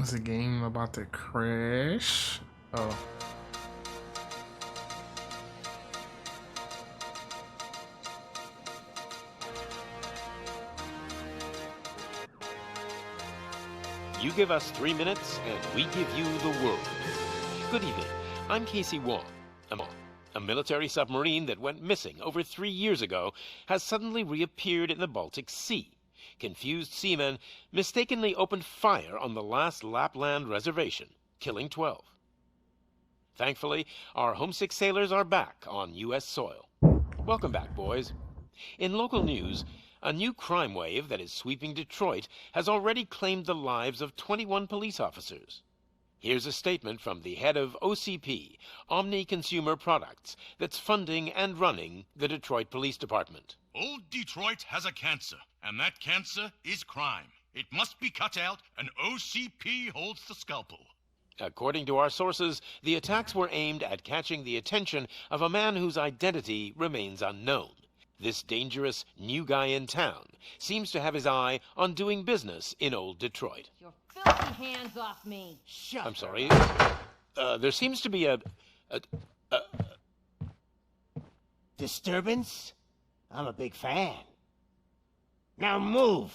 Was the game about to crash? Oh. You give us 3 minutes, and we give you the world. Good evening. I'm Casey Wong. A military submarine that went missing over 3 years ago has suddenly reappeared in the Baltic Sea. Confused seamen mistakenly opened fire on the last Lapland reservation, killing 12. Thankfully, our homesick sailors are back on U.S. soil. Welcome back, boys. In local news, a new crime wave that is sweeping Detroit has already claimed the lives of 21 police officers. Here's a statement from the head of OCP, Omni Consumer Products, that's funding and running the Detroit Police Department. Old Detroit has a cancer, and that cancer is crime. It must be cut out, and OCP holds the scalpel. According to our sources, the attacks were aimed at catching the attention of a man whose identity remains unknown. This dangerous new guy in town seems to have his eye on doing business in old Detroit. Your filthy hands off me! Shut I'm sorry. There seems to be a Disturbance? I'm a big fan. Now move!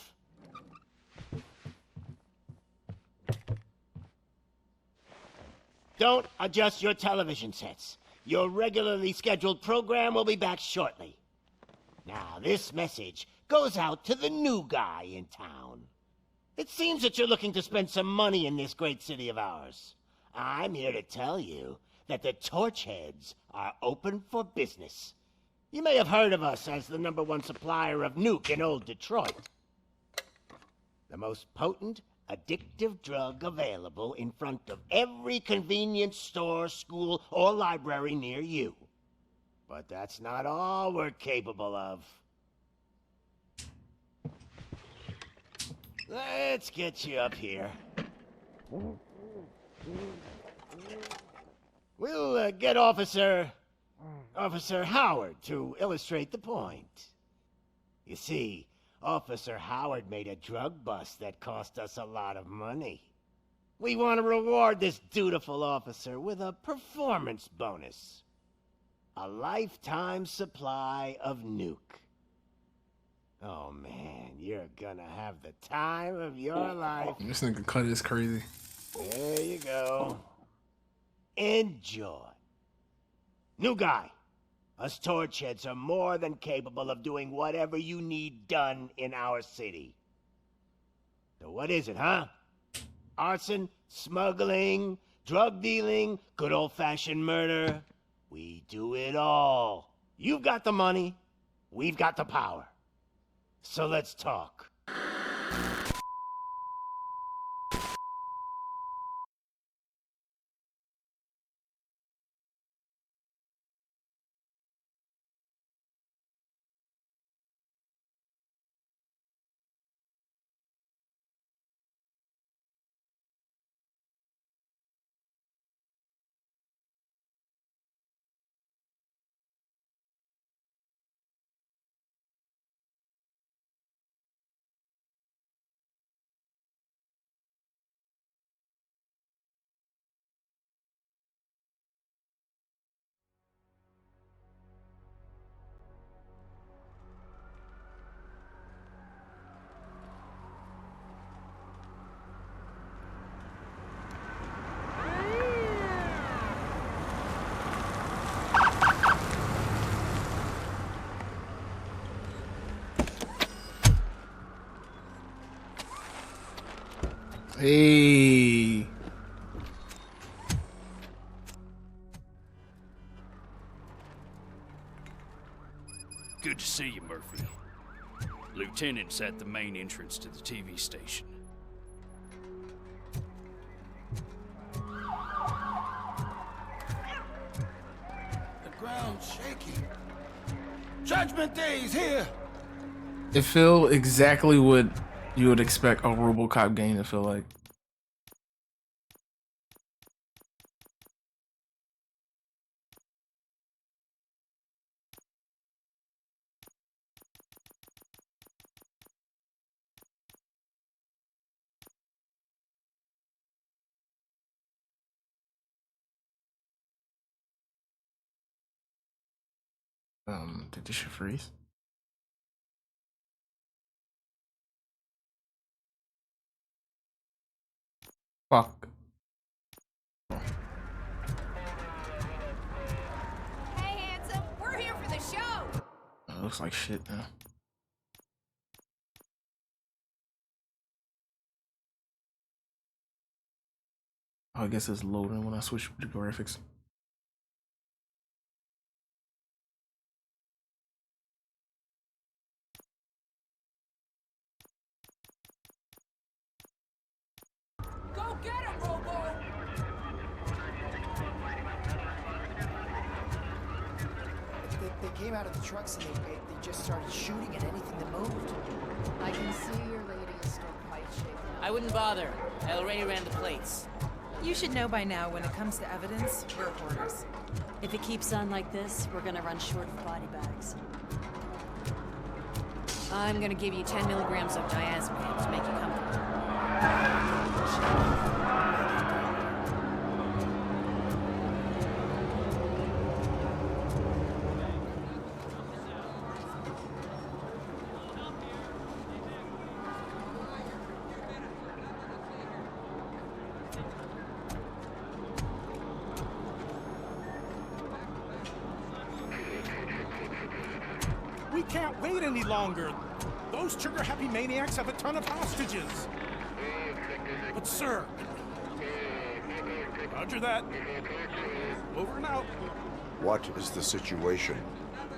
Don't adjust your television sets. Your regularly scheduled program will be back shortly. Now, this message goes out to the new guy in town. It seems that you're looking to spend some money in this great city of ours. I'm here to tell you that the Torchheads are open for business. You may have heard of us as the #1 supplier of nuke in old Detroit. The most potent, addictive drug available in front of every convenience store, school, or library near you. But that's not all we're capable of. Let's get you up here. We'll get Officer Howard to illustrate the point. You see, Officer Howard made a drug bust that cost us a lot of money. We want to reward this dutiful officer with a performance bonus. A lifetime supply of nuke. Oh man, you're gonna have the time of your life. This nigga cut is crazy. There you go. Enjoy. New guy. Us Torchheads are more than capable of doing whatever you need done in our city. So what is it, huh? Arson, smuggling, drug dealing, good old-fashioned murder. We do it all. You've got the money, we've got the power. So let's talk. Hey. Good to see you, Murphy. Lieutenant's at the main entrance to the TV station. The ground's shaking. Judgment Day's here! It feel exactly what you would expect a RoboCop game to feel like. Did this shit freeze? Fuck. Hey, handsome, we're here for the show. It looks like shit now. Oh, I guess it's loading when I switch to graphics. Go get him, Robo. They came out of the trucks and they just started shooting at anything that moved. I can see your lady is still quite shaken. I wouldn't bother. I already ran the plates. You should know by now, when it comes to evidence, we're hoarders. If it keeps on like this, we're gonna run short of body bags. I'm gonna give you 10 milligrams of diazepam to make you comfortable. We can't wait any longer. Those trigger-happy maniacs have a ton of hostages. But sir... Roger that. Over and out. What is the situation?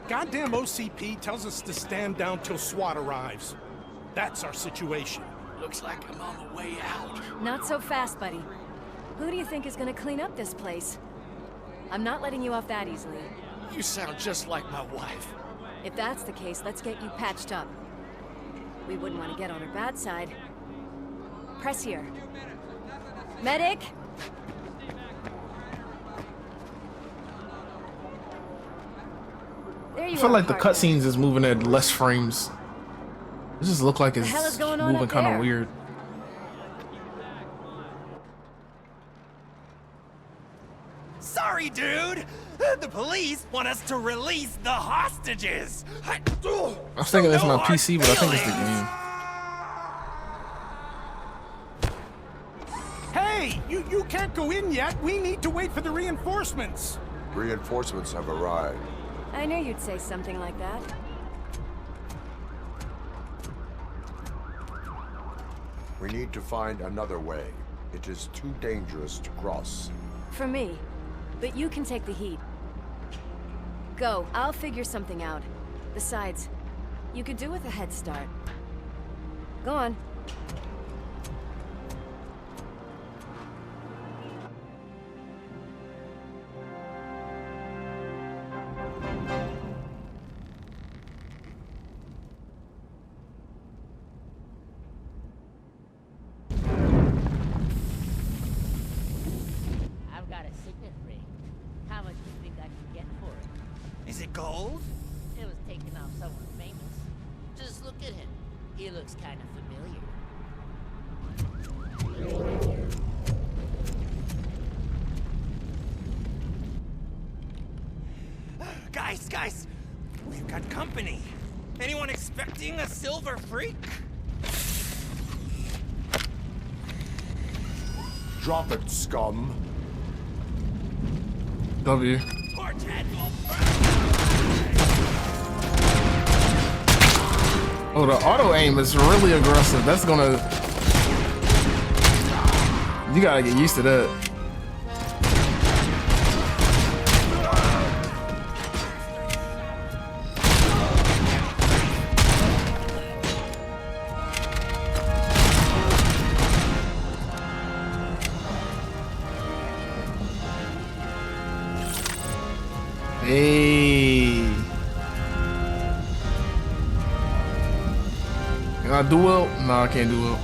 Goddamn OCP tells us to stand down till SWAT arrives. That's our situation. Looks like I'm on the way out. Not so fast, buddy. Who do you think is gonna clean up this place? I'm not letting you off that easily. You sound just like my wife. If that's the case, let's get you patched up. We wouldn't want to get on her bad side. Press here. Medic! There you I feel are, like the partner. cutscenes is moving at less frames. It just look like The it's hell is going on moving up kind there? of weird. Sorry, dude! The police want us to release the hostages! I was thinking that's my PC, but I think it's the game. Hey! You can't go in yet. We need to wait for the reinforcements. Reinforcements have arrived. I knew you'd say something like that. We need to find another way. It is too dangerous to cross. For me. But you can take the heat. Go, I'll figure something out. Besides, you could do with a head start. Go on. I've got a signet ring. How much do you think I can get for it? Is it gold? It was taken off someone famous. Just look at him. He looks kind of familiar. Guys! We've got company. Anyone expecting a silver freak? Drop it, scum. W. Torchhead will Oh, the auto aim is really aggressive. That's gonna... You gotta get used to that. Hey. Can I duel? No, I can't duel.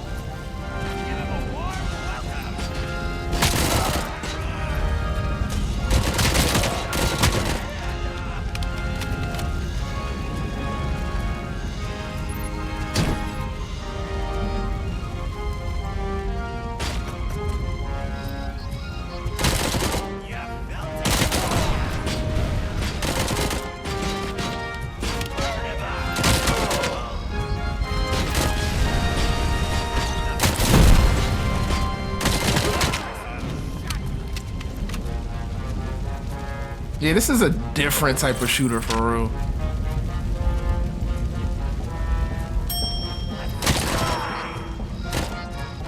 Yeah, this is a different type of shooter for real.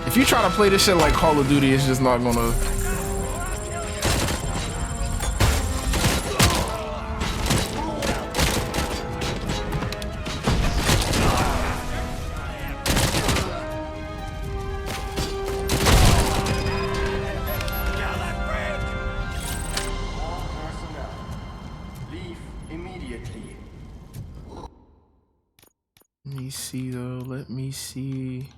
If you try to play this shit like Call of Duty, it's just not gonna. Let me see though, let me see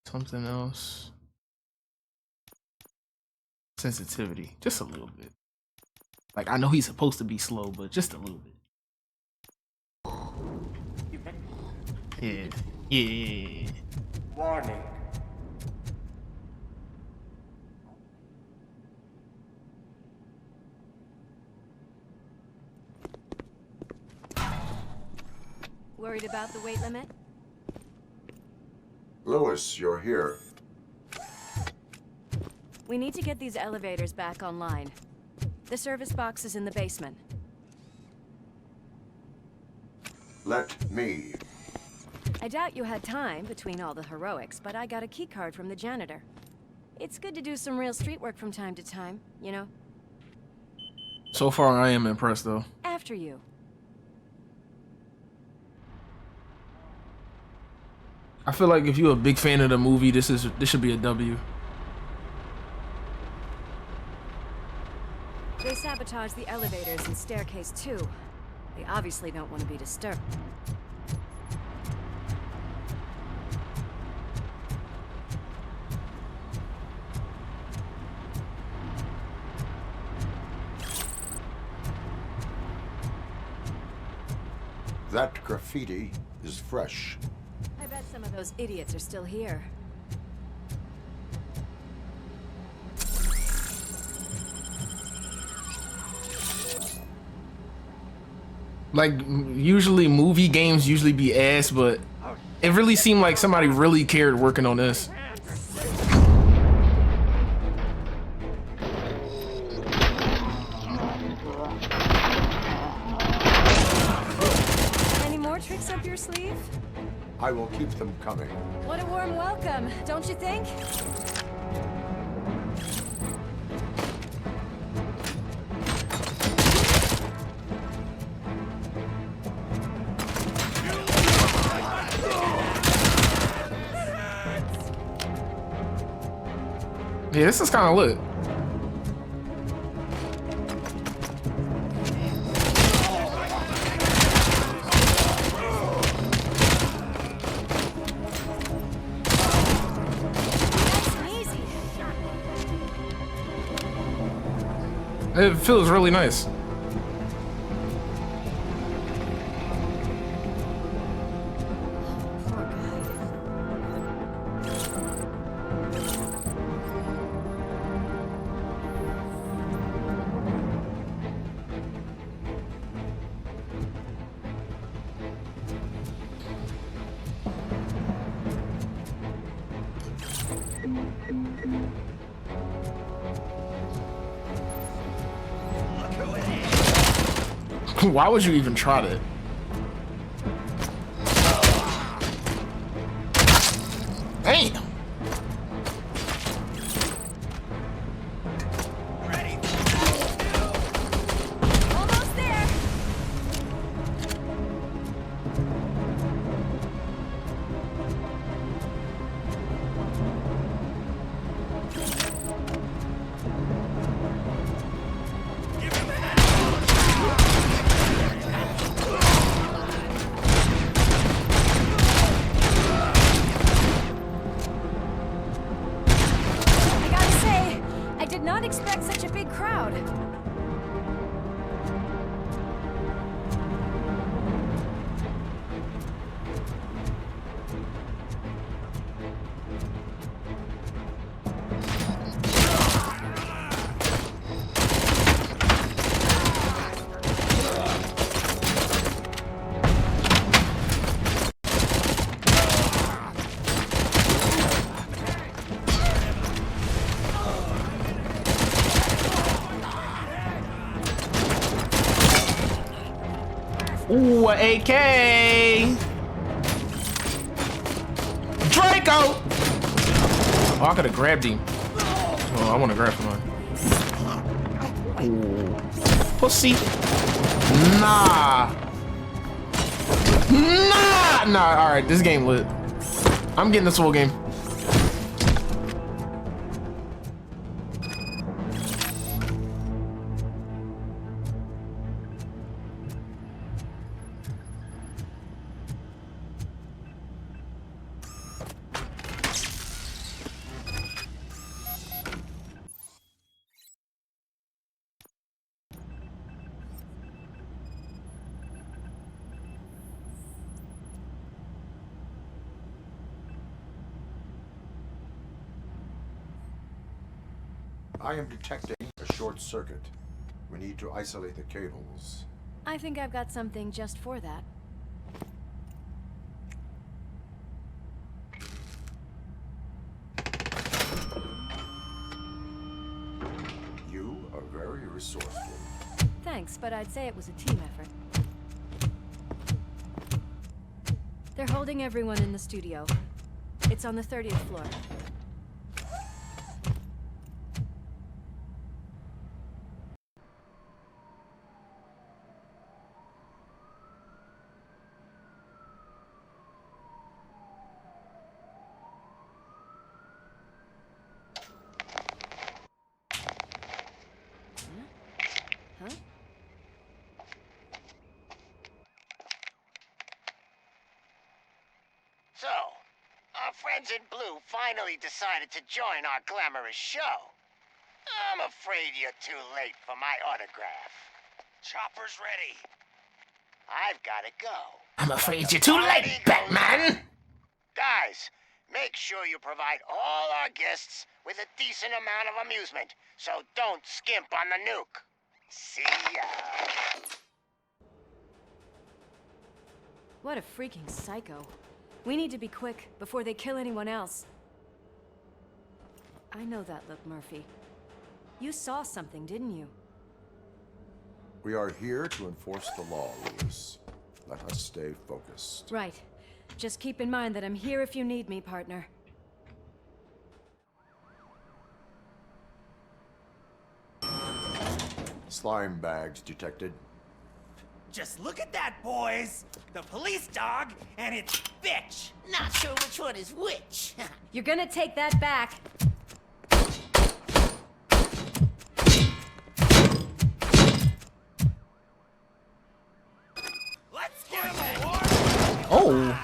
something else. Sensitivity, just a little bit. Like, I know he's supposed to be slow, but just a little bit. Yeah. Warning. Worried about the weight limit? Lewis, you're here. We need to get these elevators back online. The service box is in the basement. Let me. I doubt you had time between all the heroics, but I got a key card from the janitor. It's good to do some real street work from time to time, you know? So far, I am impressed though. After you. I feel like if you're a big fan of the movie, this should be a W. They sabotage the elevators and staircase too. They obviously don't want to be disturbed. That graffiti is fresh. I bet some of those idiots are still here. Like, usually movie games usually be ass, but it really seemed like somebody really cared working on this. Any more tricks up your sleeve? I will keep them coming. What a warm welcome, don't you think? Yeah, this is kind of lit. It feels really nice. Why would you even try that? Damn. Almost there. Ooh, a AK. Draco. Oh, I could have grabbed him. Oh, I want to grab someone. Ooh. Pussy. Nah. Nah. All right, this game lit. I'm getting this whole game. I am detecting a short circuit. We need to isolate the cables. I think I've got something just for that. You are very resourceful. Thanks, but I'd say it was a team effort. They're holding everyone in the studio. It's on the 30th floor. So, our friends in blue finally decided to join our glamorous show. I'm afraid you're too late for my autograph. Chopper's ready. I've gotta go. I'm afraid you're too late, Batman. Guys, make sure you provide all our guests with a decent amount of amusement, so don't skimp on the nuke. See ya. What a freaking psycho. We need to be quick before they kill anyone else. I know that look, Murphy. You saw something, didn't you? We are here to enforce the law, Lewis. Let us stay focused. Right. Just keep in mind that I'm here if you need me, partner. Slime bags detected. Just look at that, boys! The police dog and its bitch! Not sure which one is which. You're gonna take that back. Let's give him a war! Oh.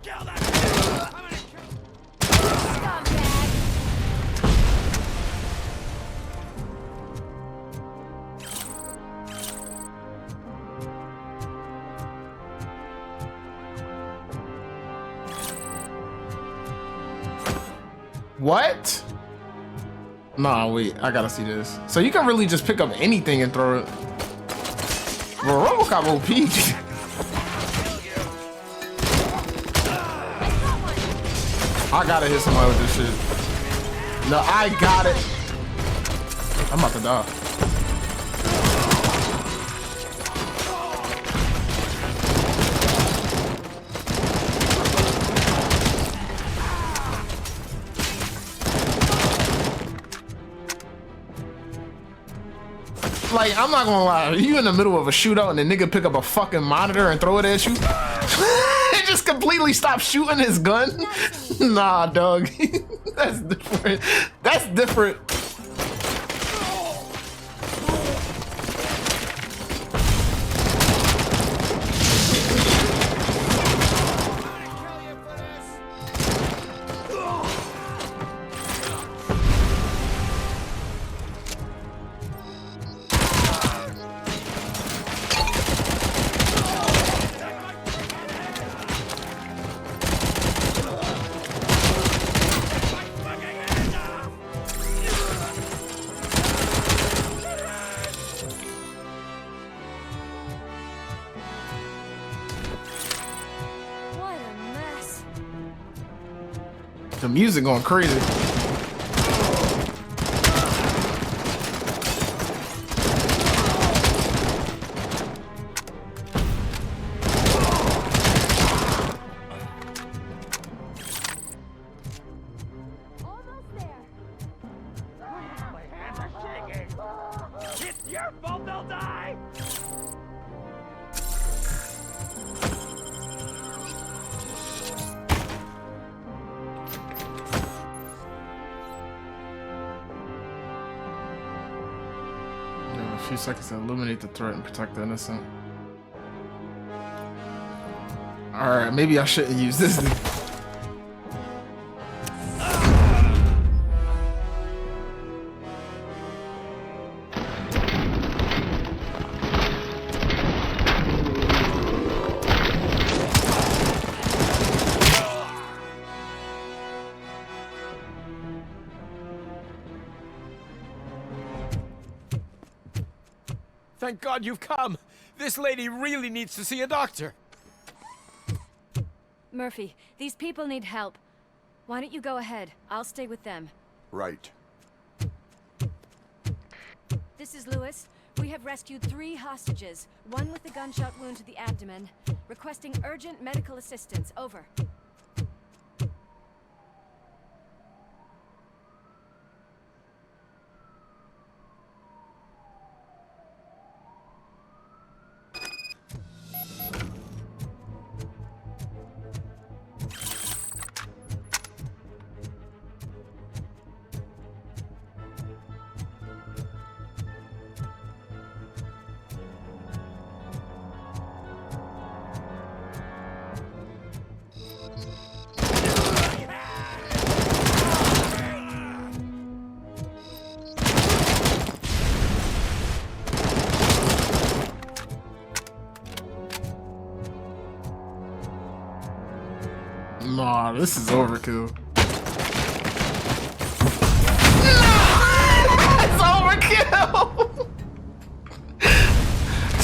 Kill that! I'm gonna kill... Scumbag! What? Nah, wait. I gotta see this. So you can really just pick up anything and throw it. Bro, RoboCop OP. I gotta hit somebody with this shit. No, I got it. I'm about to die. Like, I'm not gonna lie, you in the middle of a shootout and the nigga pick up a fucking monitor and throw it at you? It just completely stopped shooting his gun? Nah, dog. That's different. That's different. The music going crazy. 2 seconds to eliminate the threat and protect the innocent. Alright, maybe I shouldn't use this thing. Thank God you've come. This lady really needs to see a doctor. Murphy, these people need help. Why don't you go ahead? I'll stay with them. Right. This is Lewis. We have rescued 3 hostages, one with a gunshot wound to the abdomen. Requesting urgent medical assistance. Over. Nah, this is overkill. It's overkill!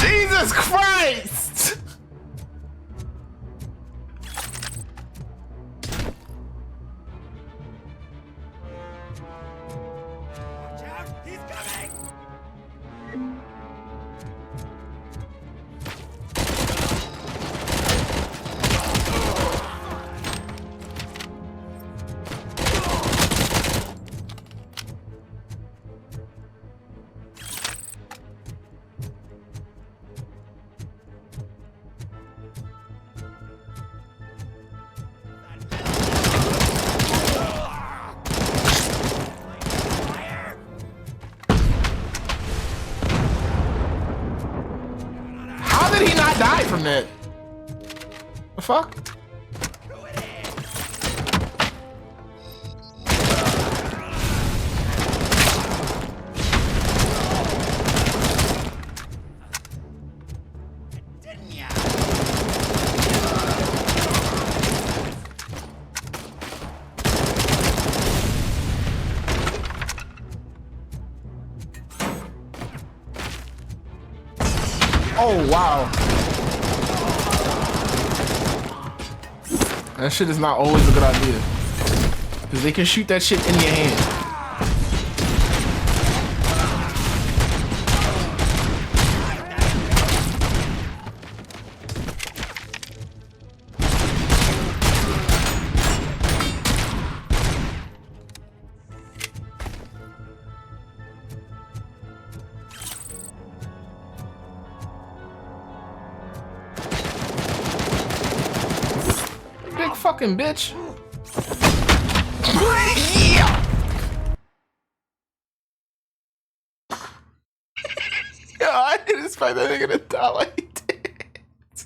Jesus Christ! Watch out! He's coming! How did he not die from that? The fuck? Oh, wow. That shit is not always a good idea. Because they can shoot that shit in your hand. Big fucking bitch. Yeah. Yo, I didn't expect that nigga to die like that.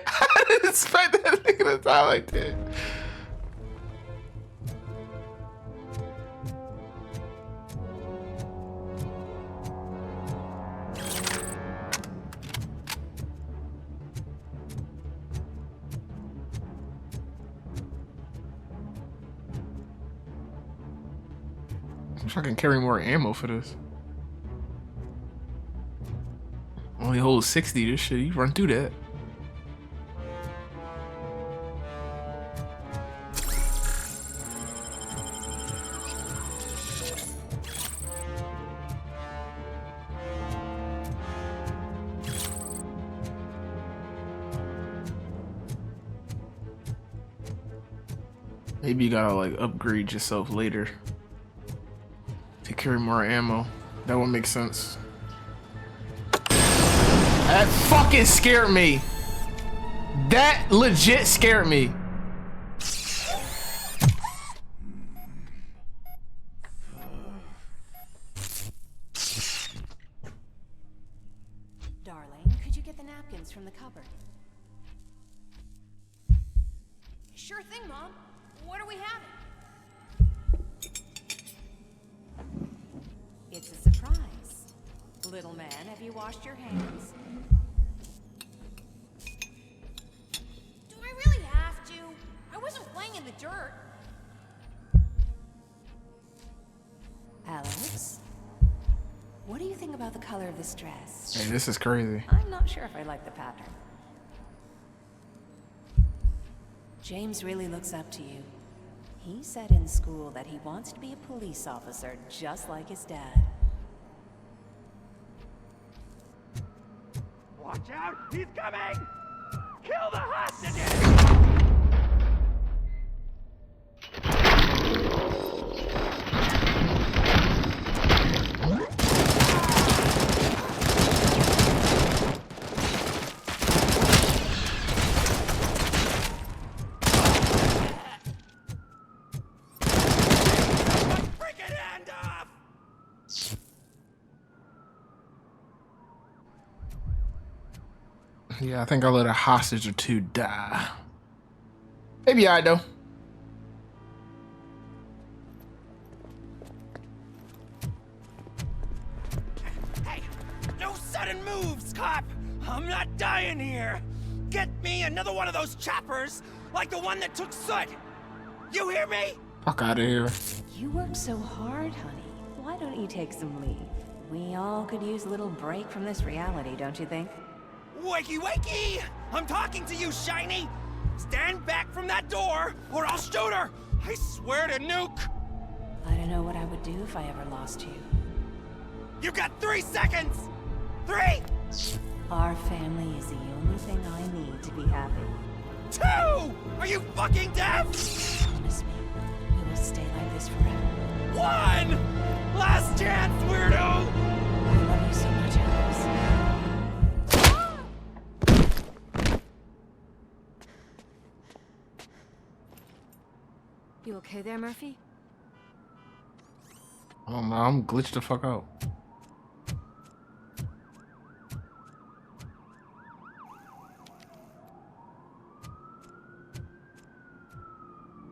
I didn't expect that nigga to die like that. I wish I can carry more ammo for this. Only holds 60. This shit, you run through that. Maybe you gotta like upgrade yourself later to carry more ammo. That would make sense. That fucking scared me. That legit scared me. darling. Could you get the napkins from the cupboard? Sure thing, Mom. What are we having? It's a surprise. Little man, have you washed your hands? Do I really have to? I wasn't playing in the dirt. Alex? What do you think about the color of this dress? Hey, this is crazy. I'm not sure if I like the pattern. James really looks up to you. He said in school that he wants to be a police officer just like his dad. Watch out! He's coming! Kill the hostages! Yeah, I think I'll let a hostage or two die. Maybe I do. Hey! No sudden moves, cop! I'm not dying here! Get me another one of those choppers, like the one that took Soot! You hear me? Fuck out of here. You work so hard, honey. Why don't you take some leave? We all could use a little break from this reality, don't you think? Wakey, wakey! I'm talking to you, Shiny! Stand back from that door, or I'll shoot her! I swear to nuke! I don't know what I would do if I ever lost you. You got 3 seconds! 3! Our family is the only thing I need to be happy. 2! Are you fucking deaf? Promise me, we will stay like this forever. 1! Last chance, weirdo! I love you so much, Alex. You okay there, Murphy? Oh no, I'm glitched the fuck out.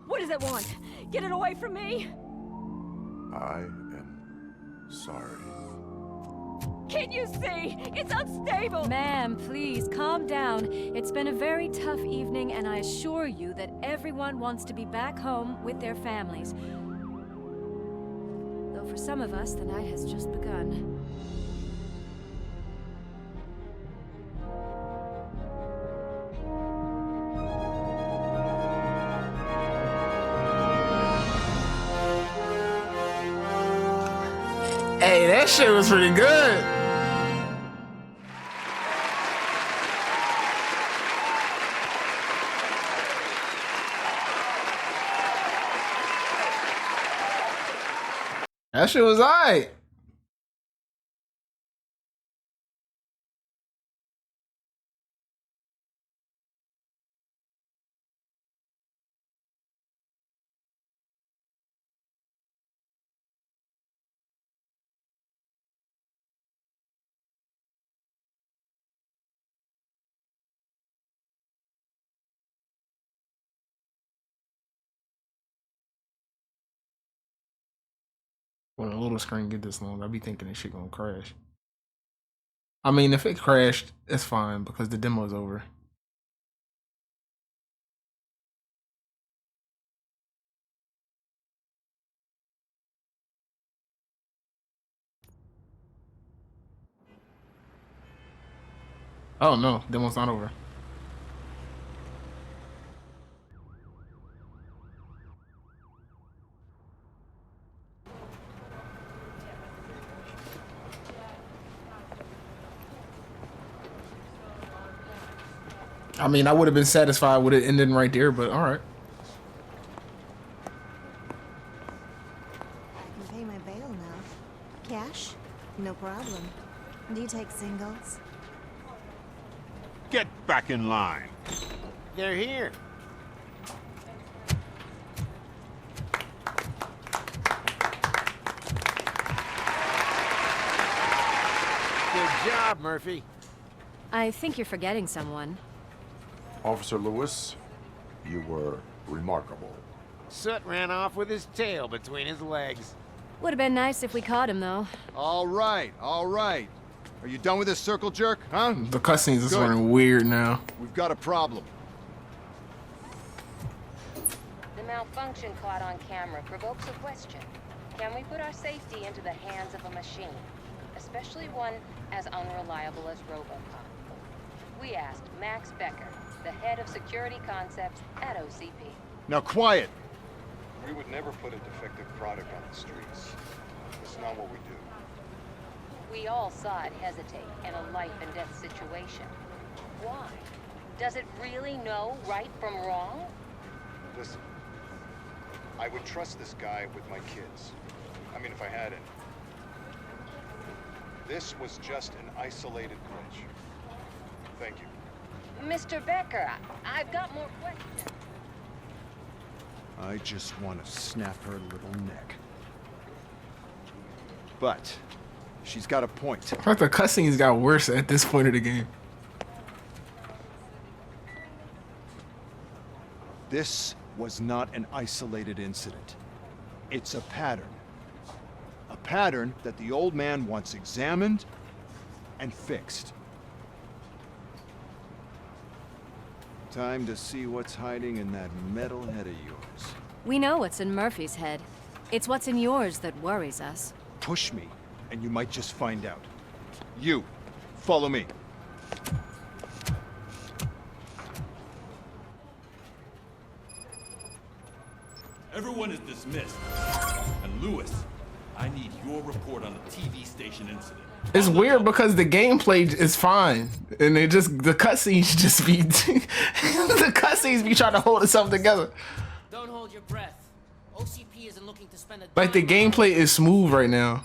What does it want? Get it away from me! I am sorry. Can't you see? It's unstable! Ma'am, please, calm down. It's been a very tough evening, and I assure you that everyone wants to be back home with their families. Though for some of us, the night has just begun. Hey, that shit was pretty good. That shit was alright. When a little screen get this long, I'll be thinking this shit gonna crash. I mean, if it crashed, it's fine because the demo's over. Oh no, demo's not over. I mean, I would have been satisfied with it ending right there, but all right. I can pay my bail now. Cash? No problem. Do you take singles? Get back in line. They're here. Good job, Murphy. I think you're forgetting someone. Officer Lewis, you were remarkable. Soot ran off with his tail between his legs. Would have been nice if we caught him, though. All right, all right. Are you done with this circle jerk, huh? The cutscenes is Good. running weird now. We've got a problem. The malfunction caught on camera provokes a question. Can we put our safety into the hands of a machine, especially one as unreliable as RoboCop? We asked Max Becker, the head of security concepts at OCP. Now quiet. We would never put a defective product on the streets. It's not what we do. We all saw it hesitate in a life and death situation. Why? Does it really know right from wrong? Listen, I would trust this guy with my kids. I mean, if I had any. This was just an isolated glitch. Thank you. Mr. Becker, I've got more questions. I just want to snap her little neck. But she's got a point. I thought the cutscenes got worse at this point of the game. This was not an isolated incident. It's a pattern. A pattern that the old man wants examined and fixed. Time to see what's hiding in that metal head of yours. We know what's in Murphy's head. It's what's in yours that worries us. Push me, and you might just find out. You, follow me. Everyone is dismissed. And Lewis, I need your report on the TV station incident. It's weird because the gameplay is fine, and the cutscenes just be the cutscenes be trying to hold itself together. Don't hold your breath. OCP isn't looking to spend a Like the gameplay is smooth right now.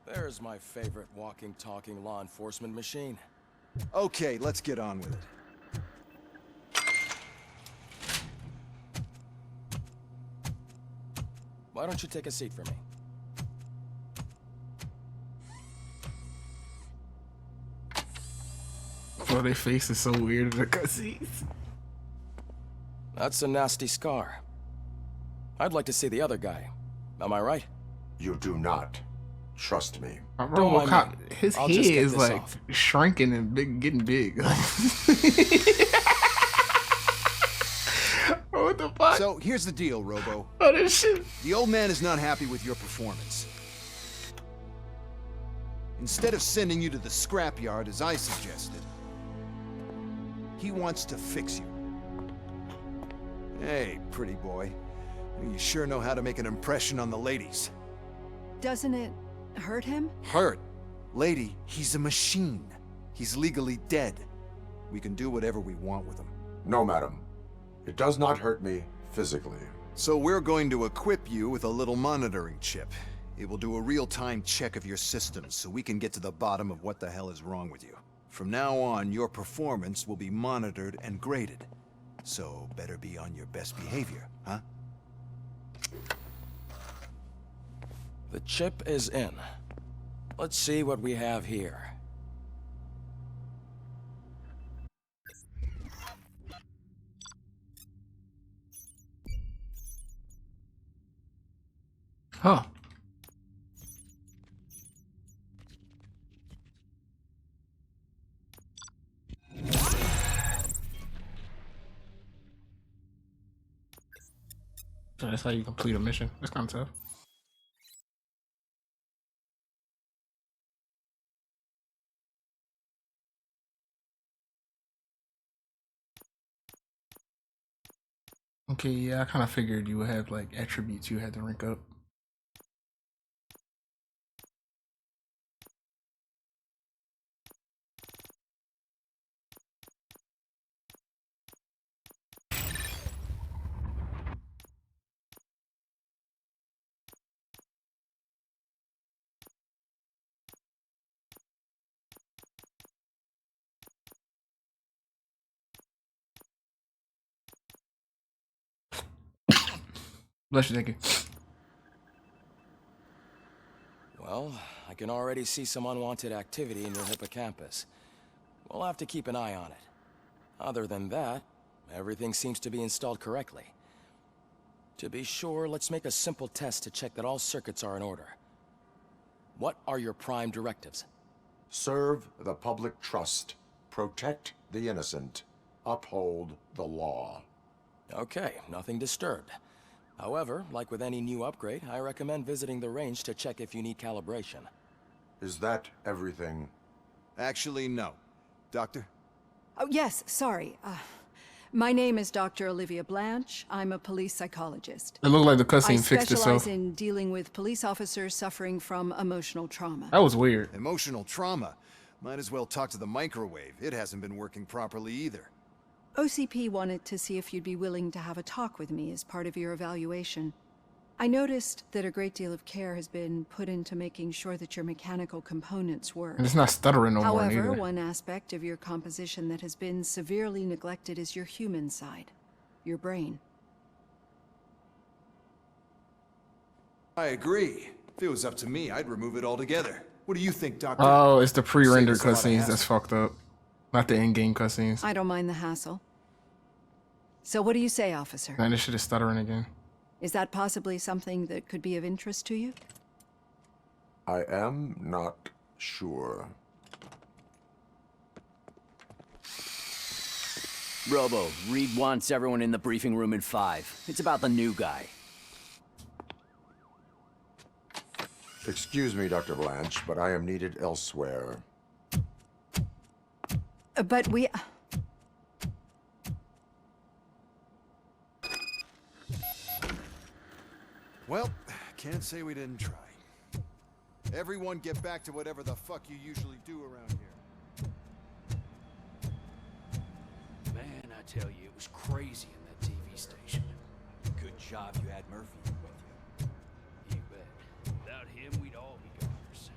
There's my favorite walking, talking law enforcement machine. Okay, let's get on with it. Why don't you take a seat for me? Oh, their face is so weird in the cutscenes. That's a nasty scar. I'd like to see the other guy. Am I right? You do not. Trust me. RoboCop, his I'll head just get is this like off. shrinking and getting big. What the fuck? So here's the deal, Robo. Oh, this shit. The old man is not happy with your performance. Instead of sending you to the scrapyard as I suggested, he wants to fix you. Hey, pretty boy. You sure know how to make an impression on the ladies. Doesn't it hurt him? Hurt? Lady, he's a machine. He's legally dead. We can do whatever we want with him. No, madam. It does not hurt me physically. So we're going to equip you with a little monitoring chip. It will do a real-time check of your systems so we can get to the bottom of what the hell is wrong with you. From now on, your performance will be monitored and graded. So better be on your best behavior, huh? The chip is in. Let's see what we have here. Huh. So that's how you complete a mission. That's kind of tough. Okay, yeah, I kind of figured you would have like attributes you had to rank up. Bless you, thank you. Well, I can already see some unwanted activity in your hippocampus. We'll have to keep an eye on it. Other than that, everything seems to be installed correctly. To be sure, let's make a simple test to check that all circuits are in order. What are your prime directives? Serve the public trust. Protect the innocent. Uphold the law. Okay, nothing disturbed. However, like with any new upgrade, I recommend visiting the range to check if you need calibration. Is that everything? Actually, no. Doctor? Oh, yes, sorry. My name is Dr. Olivia Blanche. I'm a police psychologist. It looked like the cutscene fixed itself. I specialize in dealing with police officers suffering from emotional trauma. That was weird. Emotional trauma? Might as well talk to the microwave. It hasn't been working properly either. OCP wanted to see if you'd be willing to have a talk with me as part of your evaluation. I noticed that a great deal of care has been put into making sure that your mechanical components work. And it's not stuttering no more However, neither. one aspect of your composition that has been severely neglected is your human side, your brain. I agree. If it was up to me, I'd remove it altogether. What do you think, Doctor? Oh, it's the pre-rendered Save us a lot of cutscenes that's fucked up. Not the in-game cutscenes. I don't mind the hassle. So what do you say, officer? Man, this shit is stuttering again. Is that possibly something that could be of interest to you? I am not sure. Robo, Reed wants everyone in the briefing room in 5. It's about the new guy. Excuse me, Dr. Blanche, but I am needed elsewhere. But we... Well, can't say we didn't try. Everyone get back to whatever the fuck you usually do around here. Man, I tell you, it was crazy in that TV station. Good job you had Murphy with you. You bet. Without him, we'd all be goners.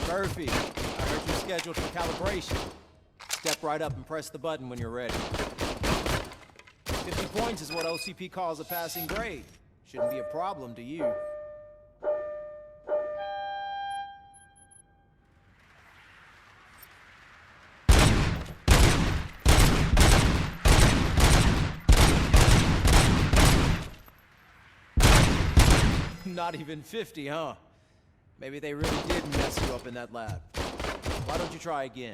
Murphy, I heard you're scheduled for calibration. Step right up and press the button when you're ready. 50 points is what OCP calls a passing grade. Shouldn't be a problem to you. Not even 50, huh? Maybe they really did mess you up in that lab. Why don't you try again?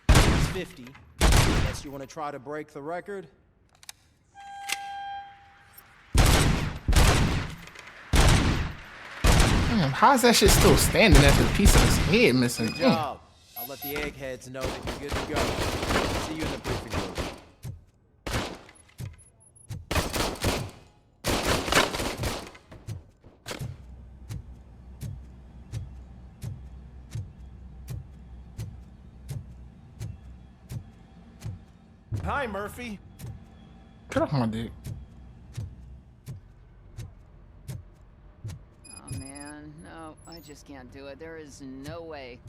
It's 50. Unless you want to try to break the record. Damn, how's that shit still standing after the piece of his head missing? Good job. I'll let the eggheads know that you're good to go. See you in the briefing room. Hi, Murphy. Get off my dick. Oh man, no, I just can't do it. There is no way.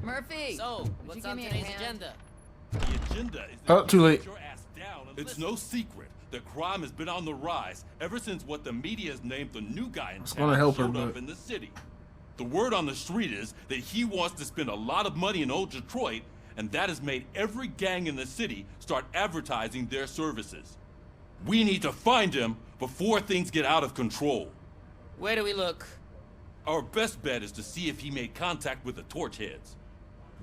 Murphy! So, what's on today's agenda? The agenda is Oh, too late. your ass down and it's no secret that crime has been on the rise ever since what the media has named the new guy in gonna town help her, showed up but- in the city. The word on the street is that he wants to spend a lot of money in old Detroit, and that has made every gang in the city start advertising their services. We need to find him before things get out of control. Where do we look? Our best bet is to see if he made contact with the torch heads.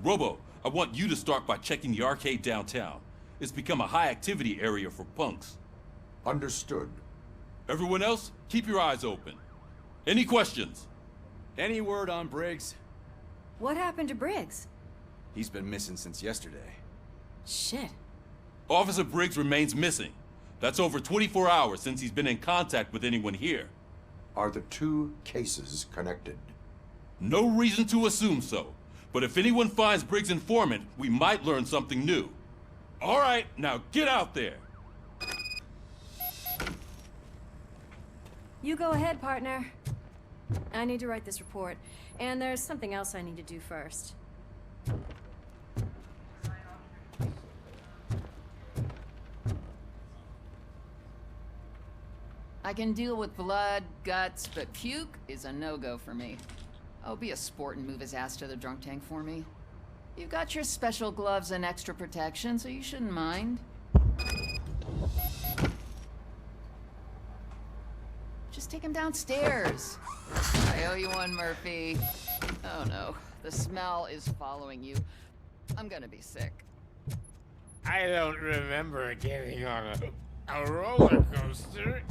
Robo, I want you to start by checking the arcade downtown. It's become a high-activity area for punks. Understood. Everyone else, keep your eyes open. Any questions? Any word on Briggs? What happened to Briggs? He's been missing since yesterday. Shit. Officer Briggs remains missing. That's over 24 hours since he's been in contact with anyone here. Are the two cases connected? No reason to assume so. But if anyone finds Briggs' informant, we might learn something new. All right, now get out there. You go ahead, partner. I need to write this report, and there's something else I need to do first. I can deal with blood, guts, but puke is a no-go for me. Oh, be a sport and move his ass to the drunk tank for me. You've got your special gloves and extra protection, so you shouldn't mind. Just take him downstairs. I owe you one, Murphy. Oh no, the smell is following you. I'm gonna be sick. I don't remember getting on a roller coaster.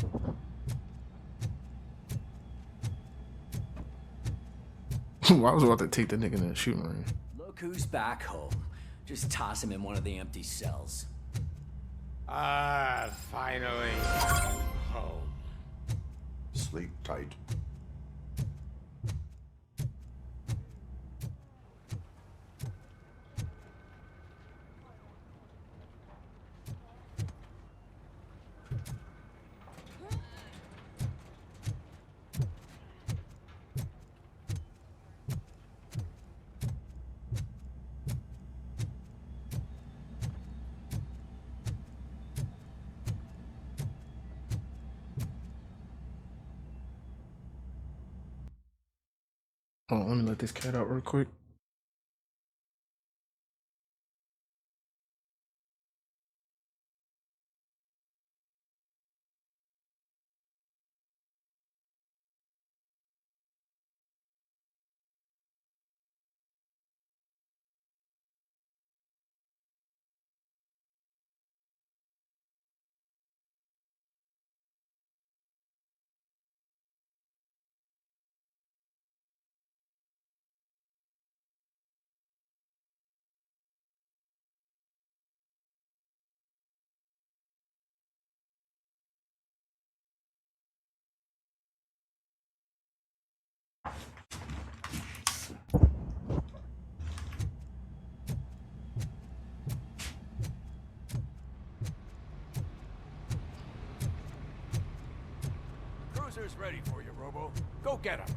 I was about to take the nigga in the shooting range. Look who's back home. Just toss him in one of the empty cells. Ah, finally. Home. Sleep tight. Hold on, let me let this cat out real quick. Cruiser's ready for you, Robo. Go get him.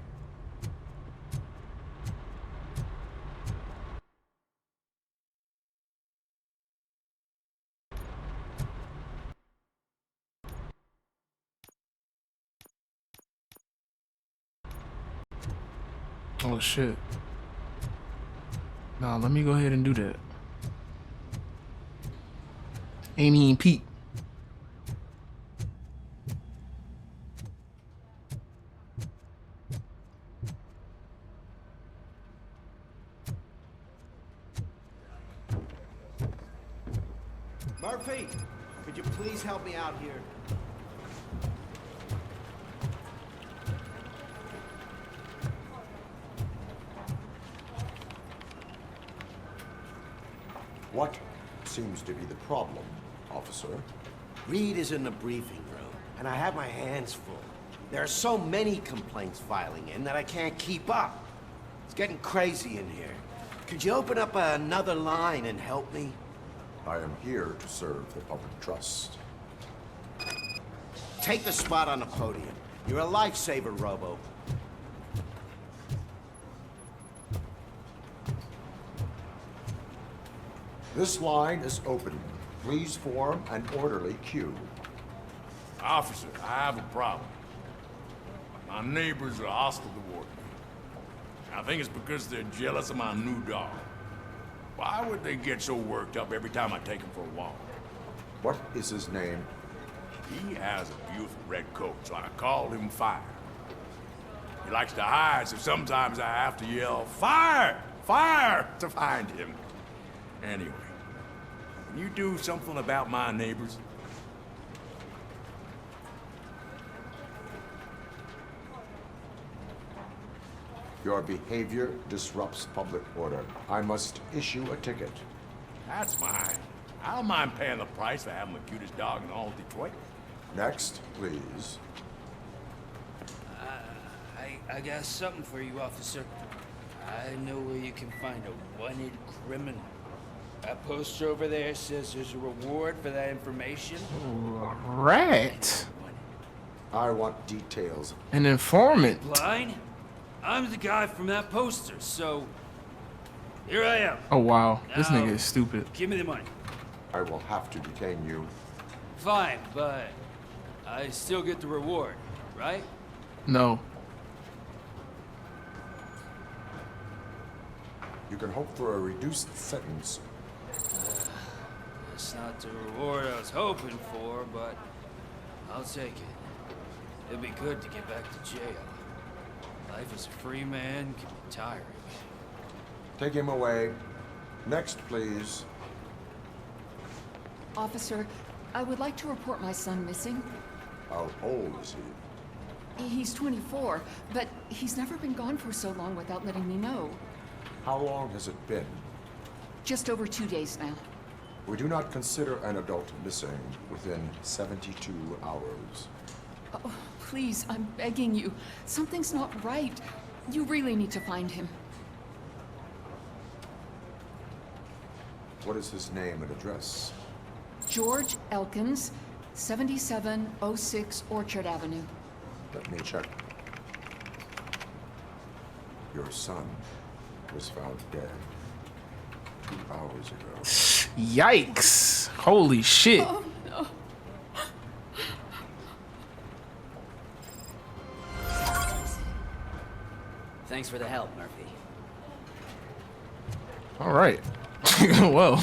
Oh shit. Nah, let me go ahead and do that. Amy and Pete. Murphy, could you please help me out here? What seems to be the problem, officer? Reed is in the briefing room, and I have my hands full. There are so many complaints filing in that I can't keep up. It's getting crazy in here. Could you open up another line and help me? I am here to serve the public trust. Take the spot on the podium. You're a lifesaver, Robo. This line is open. Please form an orderly queue. Officer, I have a problem. My neighbors are hostile toward me. I think it's because they're jealous of my new dog. Why would they get so worked up every time I take him for a walk? What is his name? He has a beautiful red coat, so I call him Fire. He likes to hide, so sometimes I have to yell, "Fire! Fire!" to find him. Anyway, can you do something about my neighbors? Your behavior disrupts public order. I must issue a ticket. That's mine. I don't mind paying the price for having the cutest dog in all of Detroit. Next, please. I got something for you, officer. I know where you can find a wanted criminal. That poster over there says there's a reward for that information. Right. I want details. An informant. Blind? I'm the guy from that poster, so here I am. Oh wow, this Now, nigga is stupid. Give me the money. I will have to detain you. Fine, but I still get the reward, right? No. You can hope for a reduced sentence. It's not the reward I was hoping for, but I'll take it. It'd be good to get back to jail. Life as a free man can be tiring. Take him away. Next, please. Officer, I would like to report my son missing. How old is he? He's 24, but he's never been gone for so long without letting me know. How long has it been? Just over 2 days now. We do not consider an adult missing within 72 hours. Oh, please, I'm begging you. Something's not right. You really need to find him. What is his name and address? George Elkins, 7706 Orchard Avenue. Let me check. Your son was found dead 2 hours ago. Yikes! Holy shit! Oh no! Thanks for the help, Murphy. All right. Well.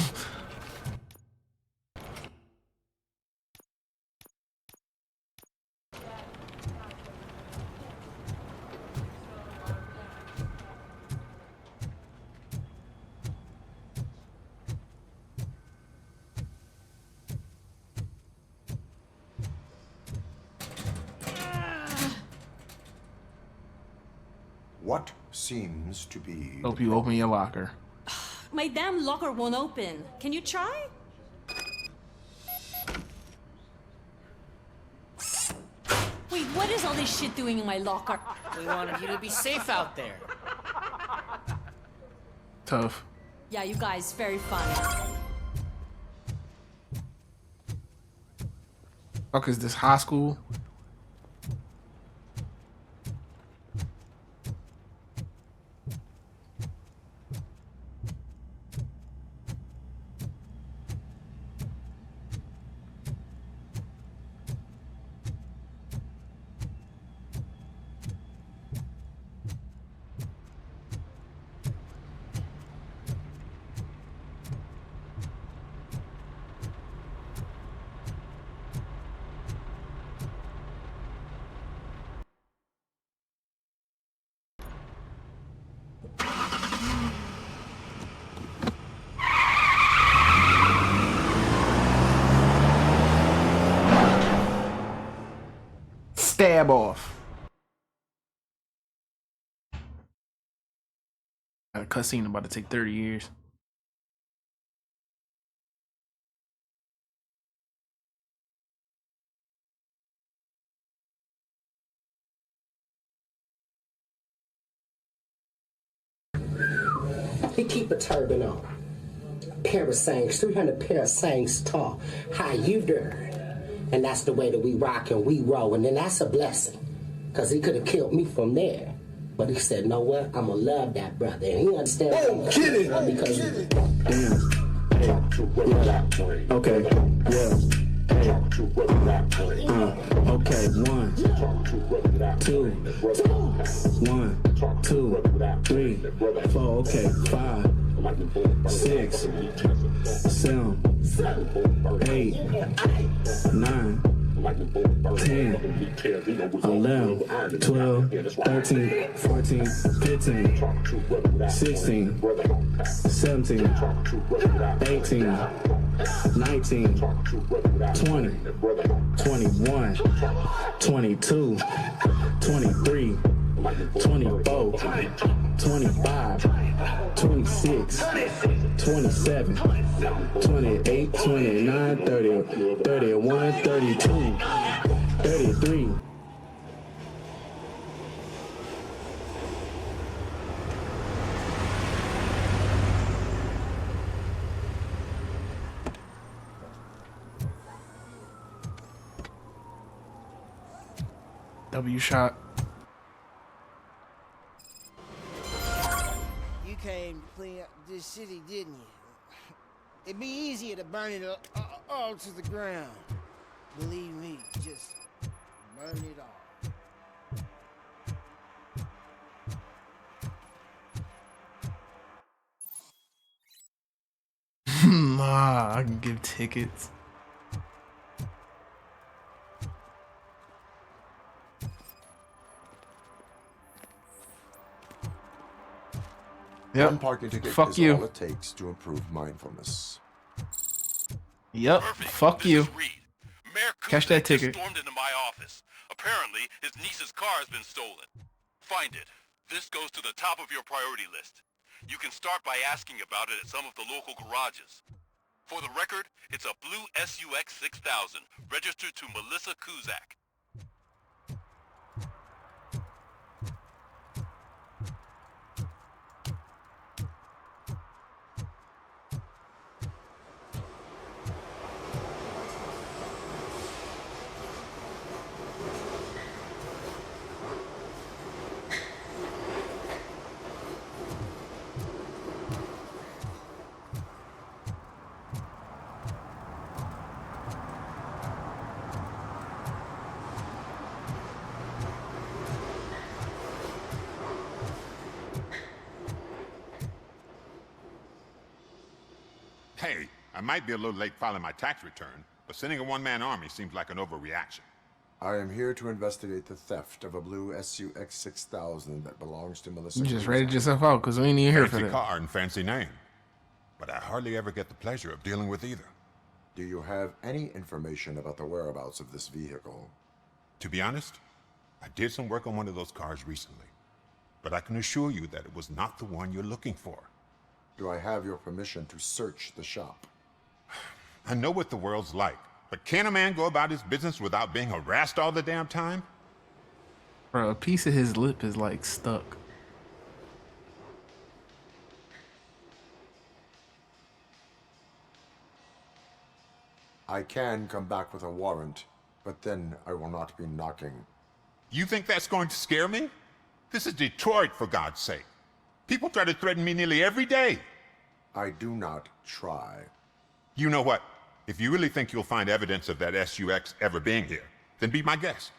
What seems to be... Hope you open your locker. My damn locker won't open. Can you try? Wait, what is all this shit doing in my locker? We wanted you to be safe out there. Tough. Yeah, you guys, very fun. Fuck is this, high school? Stab off. A cutscene about to take 30 years. He keep a turban on. A pair of Sangs, 300 pair of Sangs tall. How you doing? And that's the way that we rock and we roll. And then that's a blessing. Because he could have killed me from there. But he said, know what? I'm going to love that brother. And he understands. Oh, kidding. Because Okay, yeah. Okay, 1, 2, 1, 2, 3, 4, okay, 5, 6, 7, 8, 9, 10, 11, 12, 13, 14, 15, 16, 17, 18, 19, 20, 21, 22, 23, 24, 25, 26, 27, 28, 29, 30, 31, 32, 33. W shot. You came to clean up this city, didn't you? It'd be easier to burn it all to the ground. Believe me, just burn it all. Nah, I can give tickets. Yep. One parking ticket Fuck is you. all it takes to improve mindfulness. Yep. Fuck you. Catch that ticket. Stormed into my office. Apparently, his niece's car has been stolen. Find it. This goes to the top of your priority list. You can start by asking about it at some of the local garages. For the record, it's a blue SUX 6000, registered to Melissa Kuzak. Hey, I might be a little late filing my tax return, but sending a one-man army seems like an overreaction. I am here to investigate the theft of a blue SUX 6000 that belongs to Melissa. You just Kuzak. rated yourself out because we ain't even here for Fancy that. car and fancy name. But I hardly ever get the pleasure of dealing with either. Do you have any information about the whereabouts of this vehicle? To be honest, I did some work on one of those cars recently. But I can assure you that it was not the one you're looking for. Do I have your permission to search the shop? I know what the world's like, but can a man go about his business without being harassed all the damn time? Bro, a piece of his lip is like stuck. I can come back with a warrant, but then I will not be knocking. You think that's going to scare me? This is Detroit, for God's sake. People try to threaten me nearly every day. I do not try. You know what? If you really think you'll find evidence of that SUX ever being here, then be my guest.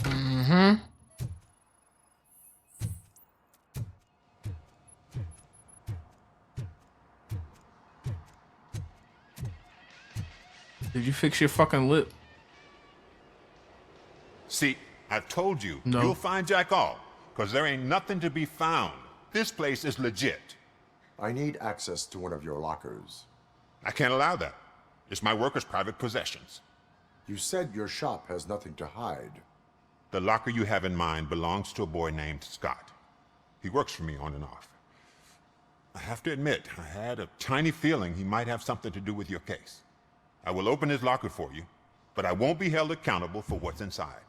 Mm-hmm. Did you fix your fucking lip? See, I told you, No. you'll find Jack All, because there ain't nothing to be found. This place is legit. I need access to one of your lockers. I can't allow that. It's my workers' private possessions. You said your shop has nothing to hide. The locker you have in mind belongs to a boy named Scott. He works for me on and off. I have to admit, I had a tiny feeling he might have something to do with your case. I will open his locker for you, but I won't be held accountable for what's inside.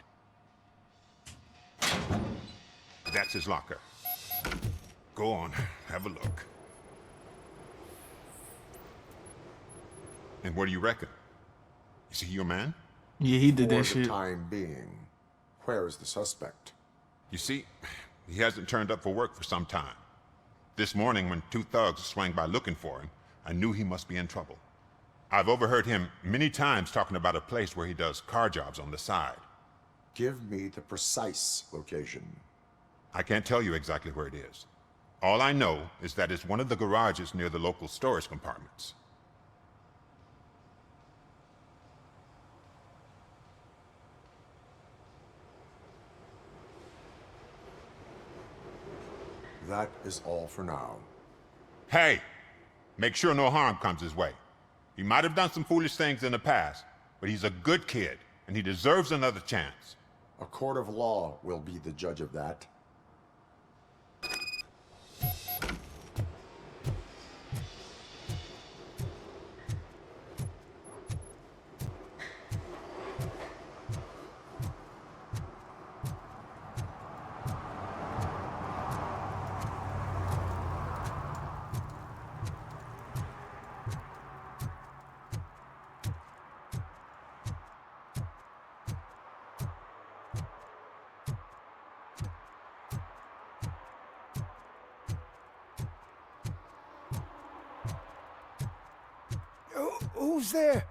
That's his locker. Go on, have a look. And what do you reckon? Is he your man? Yeah, he did that For the shit. time being, where is the suspect? You see, he hasn't turned up for work for some time. This morning, when two thugs swang by looking for him, I knew he must be in trouble. I've overheard him many times talking about a place where he does car jobs on the side. Give me the precise location. I can't tell you exactly where it is. All I know is that it's one of the garages near the local storage compartments. That is all for now. Hey! Make sure no harm comes his way. He might have done some foolish things in the past, but he's a good kid, and he deserves another chance. A court of law will be the judge of that. Who's there?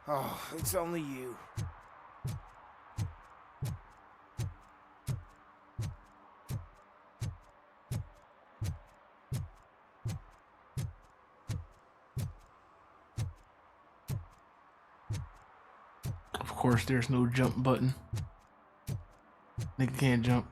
Oh, it's only you. Of course, there's no jump button. Nigga can't jump.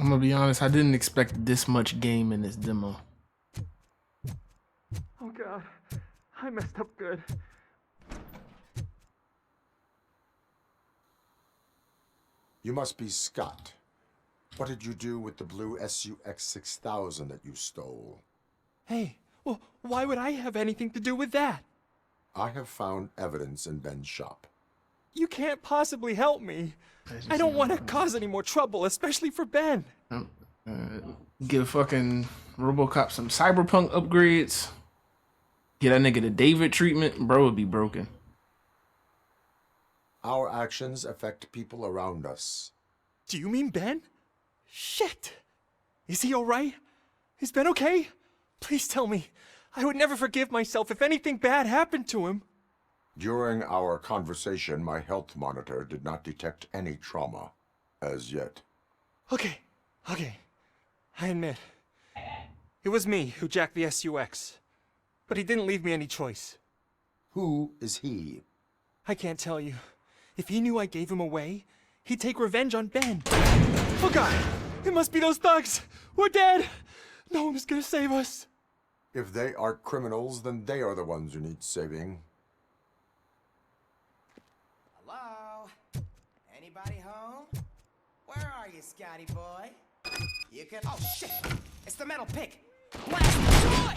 I'm gonna be honest, I didn't expect this much game in this demo. Oh god, I messed up good. You must be Scott. What did you do with the blue SUX 6000 that you stole? Hey, well, why would I have anything to do with that? I have found evidence in Ben's shop. You can't possibly help me. I don't want to cause any more trouble, especially for Ben. Give fucking RoboCop some cyberpunk upgrades. Get that nigga the David treatment, bro would be broken. Our actions affect people around us. Do you mean Ben? Shit! Is he alright? Is Ben okay? Please tell me. I would never forgive myself if anything bad happened to him. During our conversation, my health monitor did not detect any trauma, as yet. Okay. I admit. It was me who jacked the SUX. But he didn't leave me any choice. Who is he? I can't tell you. If he knew I gave him away, he'd take revenge on Ben. Oh god! It must be those thugs! We're dead! No one is gonna save us. If they are criminals, then they are the ones who need saving. Hello? Anybody home? Where are you, Scotty boy? You can... Oh, shit! It's the metal pick! Blast the joy!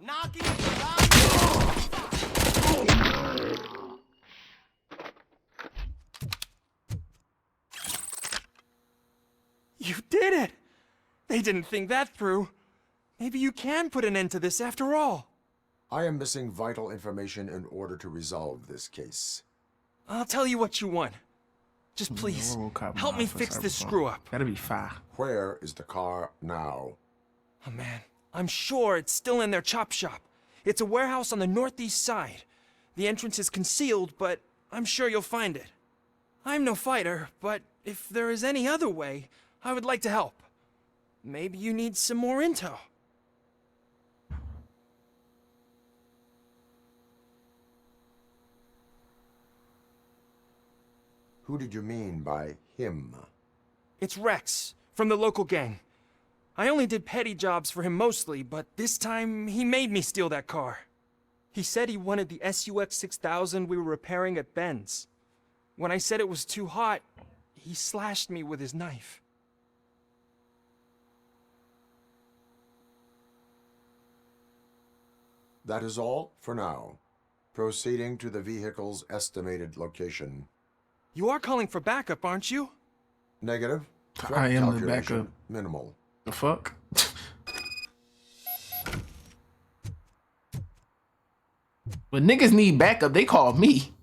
Knock it! You did it! They didn't think that through. Maybe you can put an end to this after all. I am missing vital information in order to resolve this case. I'll tell you what you want. Just please, help me fix this screw-up. Gotta be fire. Where is the car now? Oh man, I'm sure it's still in their chop shop. It's a warehouse on the northeast side. The entrance is concealed, but I'm sure you'll find it. I'm no fighter, but if there is any other way, I would like to help. Maybe you need some more intel. Who did you mean by him? It's Rex, from the local gang. I only did petty jobs for him mostly, but this time he made me steal that car. He said he wanted the SUX 6000 we were repairing at Ben's. When I said it was too hot, he slashed me with his knife. That is all for now. Proceeding to the vehicle's estimated location. You are calling for backup, aren't you? Negative. I am the backup. Minimal. The fuck? When niggas need backup, they call me.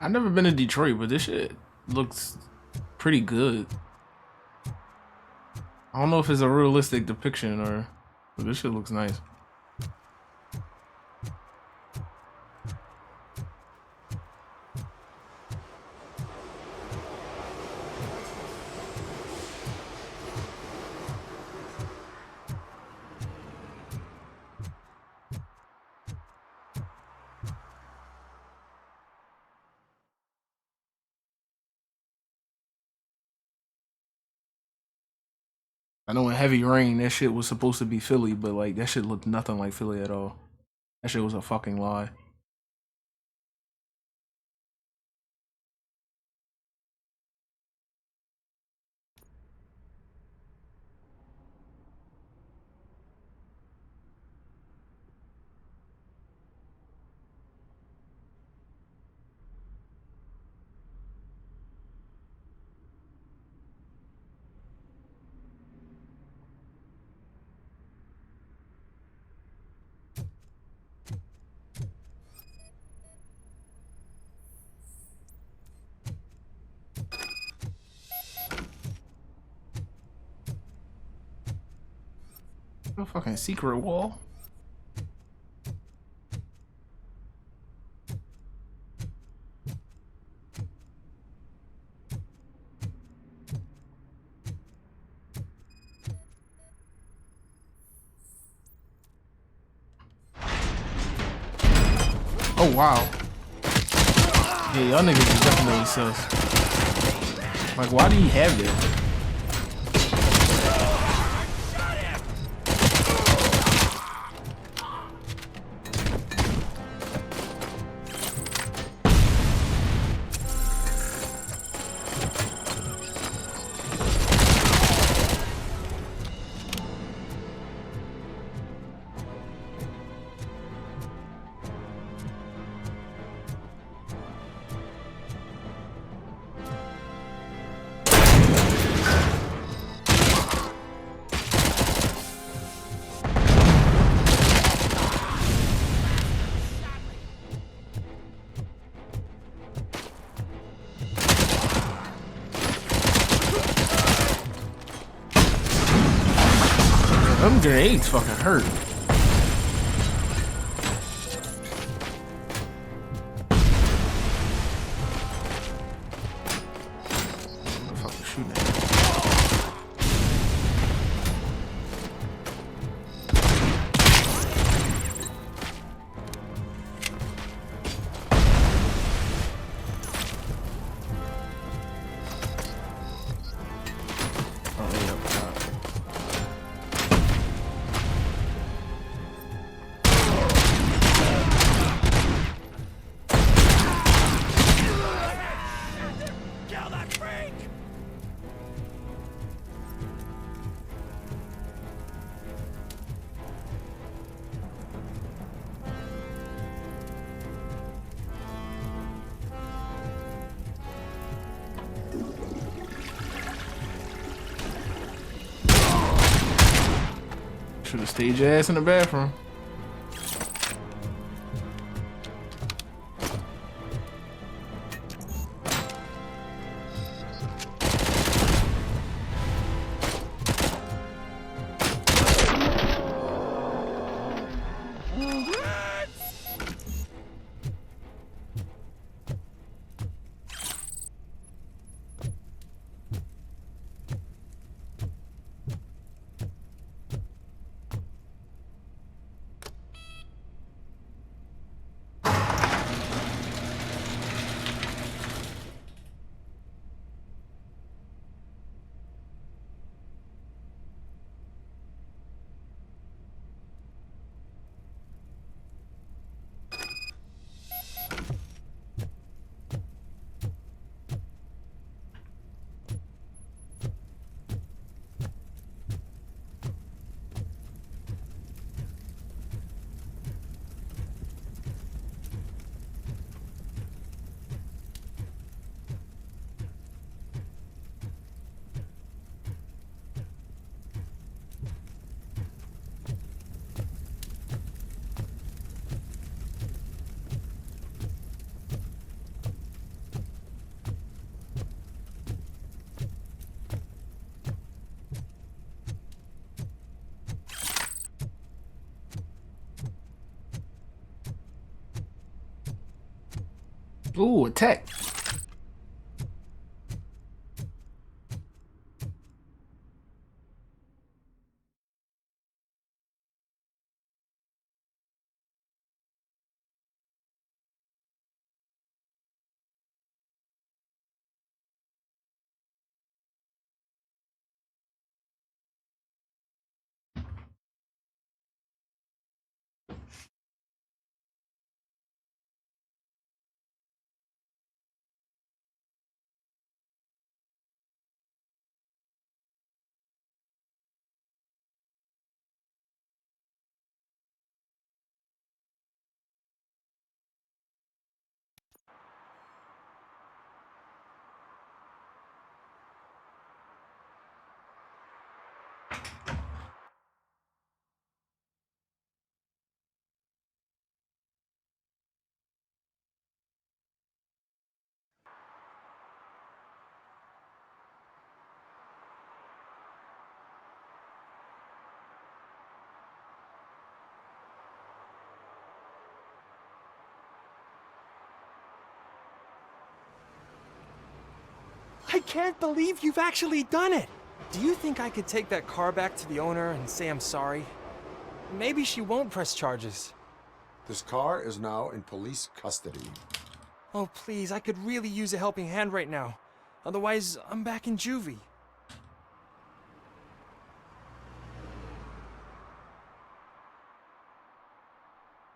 I've never been to Detroit, but this shit looks pretty good. I don't know if it's a realistic depiction or, but this shit looks nice. I know in Heavy Rain, that shit was supposed to be Philly, but like that shit looked nothing like Philly at all. That shit was a fucking lie. No fucking secret wall. Oh wow. Yeah, y'all niggas is definitely sus. Like, why do you have that? Them grenades fucking hurt. Should have stayed your ass in the bathroom. Ooh, attack. I can't believe you've actually done it! Do you think I could take that car back to the owner and say I'm sorry? Maybe she won't press charges. This car is now in police custody. Oh, please, I could really use a helping hand right now. Otherwise, I'm back in juvie.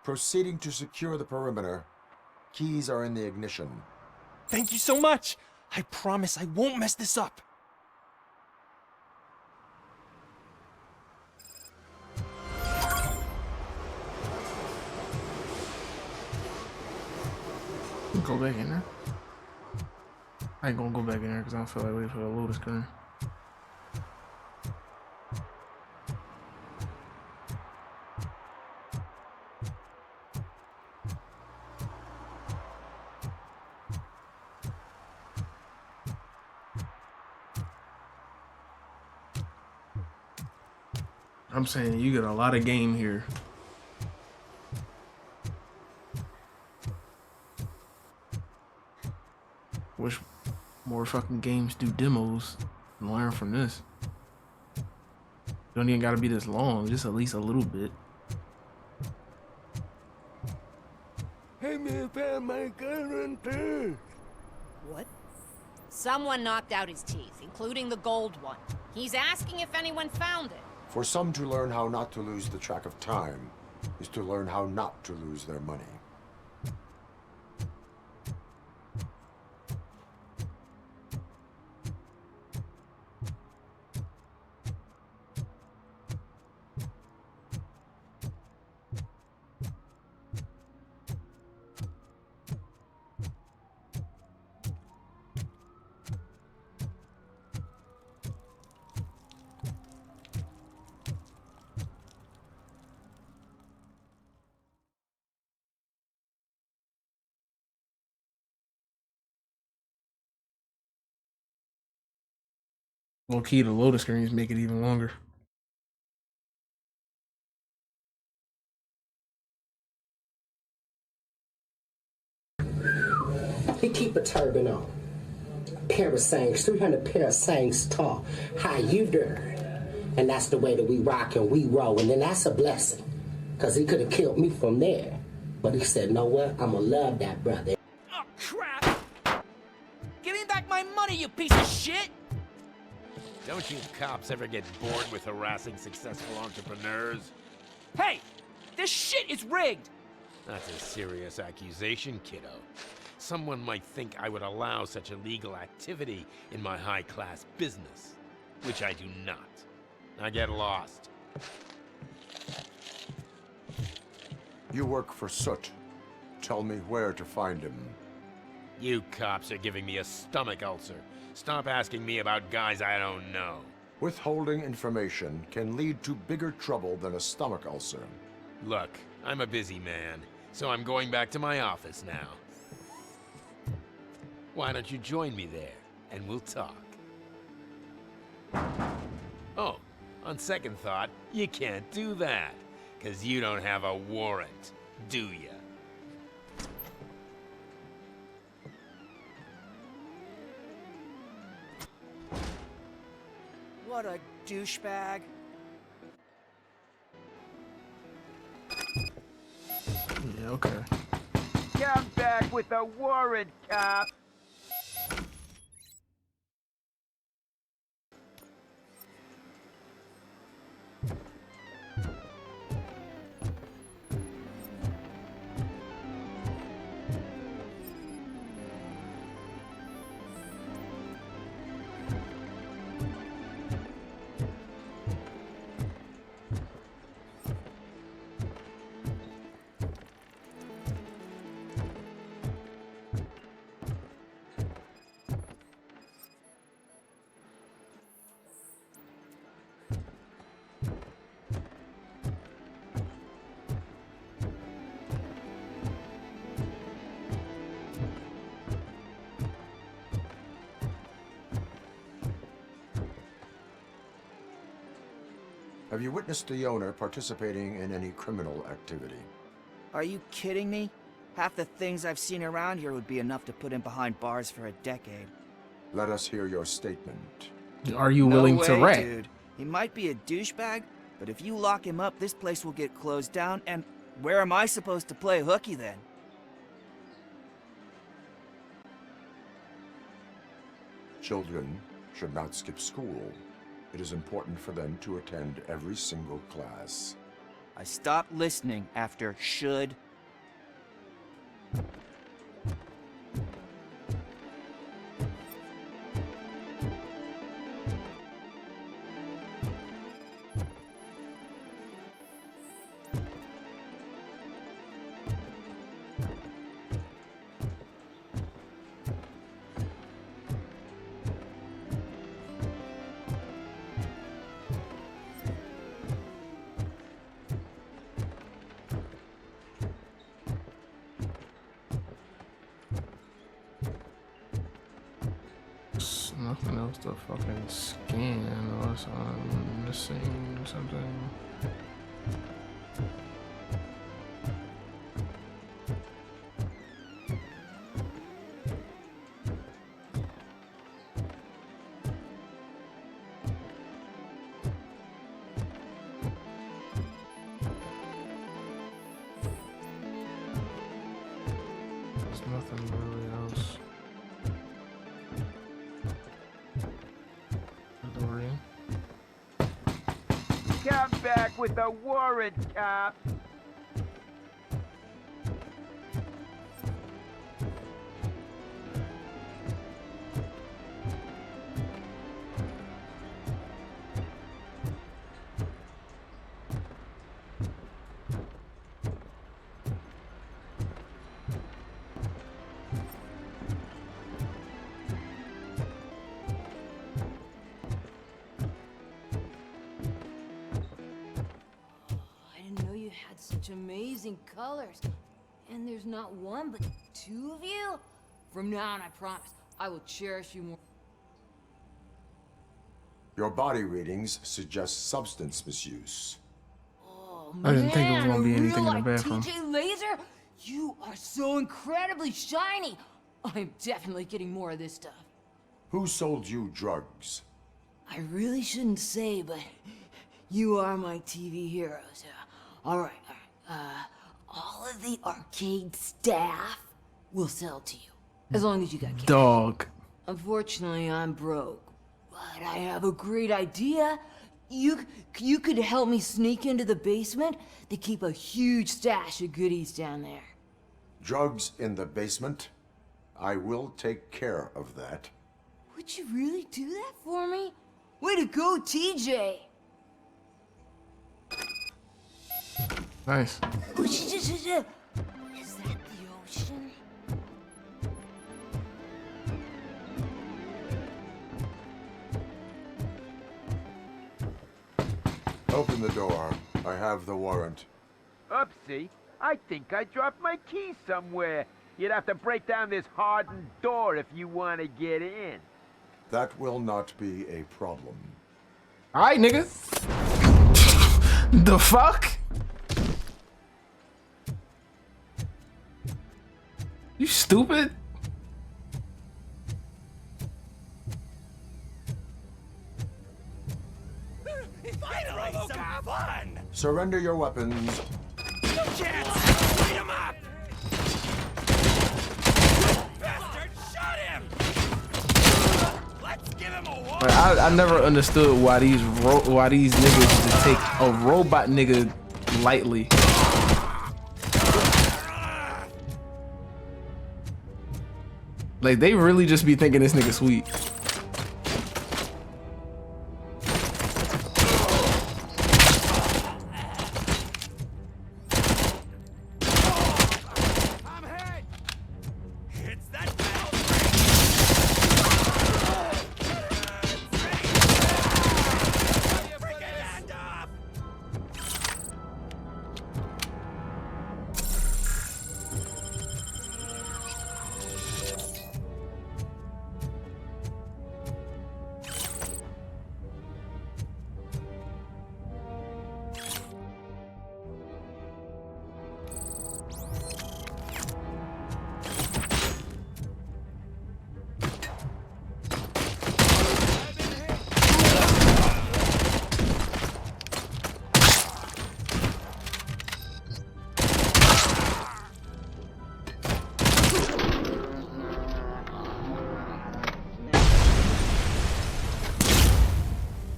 Proceeding to secure the perimeter. Keys are in the ignition. Thank you so much! I promise I won't mess this up. Go back in there. I ain't gonna go back in there because I don't feel like waiting for the loading screen. I'm saying you get a lot of game here. Wish more fucking games do demos and learn from this. Don't even gotta be this long, just at least a little bit. Hey man, found my gun run too. What? Someone knocked out his teeth, including the gold one. He's asking if anyone found it. For some to learn how not to lose the track of time is to learn how not to lose their money. Low key, the loading screens make it even longer. He keep a turban on. Pair of Sangs, 300 pair of Sangs tall. How you doing? And that's the way that we rock and we roll. And then that's a blessing. Because he could have killed me from there. But he said, know what? I'm going to love that brother. Oh, crap! Give me back my money, you piece of shit! Don't you cops ever get bored with harassing successful entrepreneurs? Hey! This shit is rigged! That's a serious accusation, kiddo. Someone might think I would allow such illegal activity in my high-class business, which I do not. Now get lost. You work for Soot. Tell me where to find him. You cops are giving me a stomach ulcer. Stop asking me about guys I don't know. Withholding information can lead to bigger trouble than a stomach ulcer. Look, I'm a busy man, so I'm going back to my office now. Why don't you join me there, and we'll talk. Oh, on second thought, you can't do that, 'cause you don't have a warrant, do ya? What a douchebag. Yeah, okay. Come back with a warrant, cop! Have you witnessed the owner participating in any criminal activity? Are you kidding me? Half the things I've seen around here would be enough to put him behind bars for a decade. Let us hear your statement. Are you willing to rat? Dude. He might be a douchebag, but if you lock him up, this place will get closed down, and where am I supposed to play hooky then? Children should not skip school. It is important for them to attend every single class. I stopped listening after should. Nothing else to fucking scan unless I'm missing something. There's nothing really else. Come back with a warrant, cop! Such amazing colors. And there's not one, but two of you? From now on, I promise, I will cherish you more. Your body readings suggest substance misuse. Oh, I didn't think it was gonna be man, anything in the real bathroom. TJ Laser, you are so incredibly shiny. I'm definitely getting more of this stuff. Who sold you drugs? I really shouldn't say, but you are my TV heroes. All right. All of the arcade staff will sell to you, as long as you got cash. Dog. Unfortunately, I'm broke, but I have a great idea. You could help me sneak into the basement. They keep a huge stash of goodies down there. Drugs in the basement? I will take care of that. Would you really do that for me? Way to go, TJ! Nice. Is that the ocean? Open the door. I have the warrant. Oopsie. I think I dropped my key somewhere. You'd have to break down this hardened door if you want to get in. That will not be a problem. Alright, nigga. The fuck? You stupid? Finally, some fun! Surrender your weapons. No chance! Light him up! Bastard, shot him! Let's give him a war! Like, I never understood why these niggas just take a robot nigga lightly. Like, they really just be thinking this nigga sweet.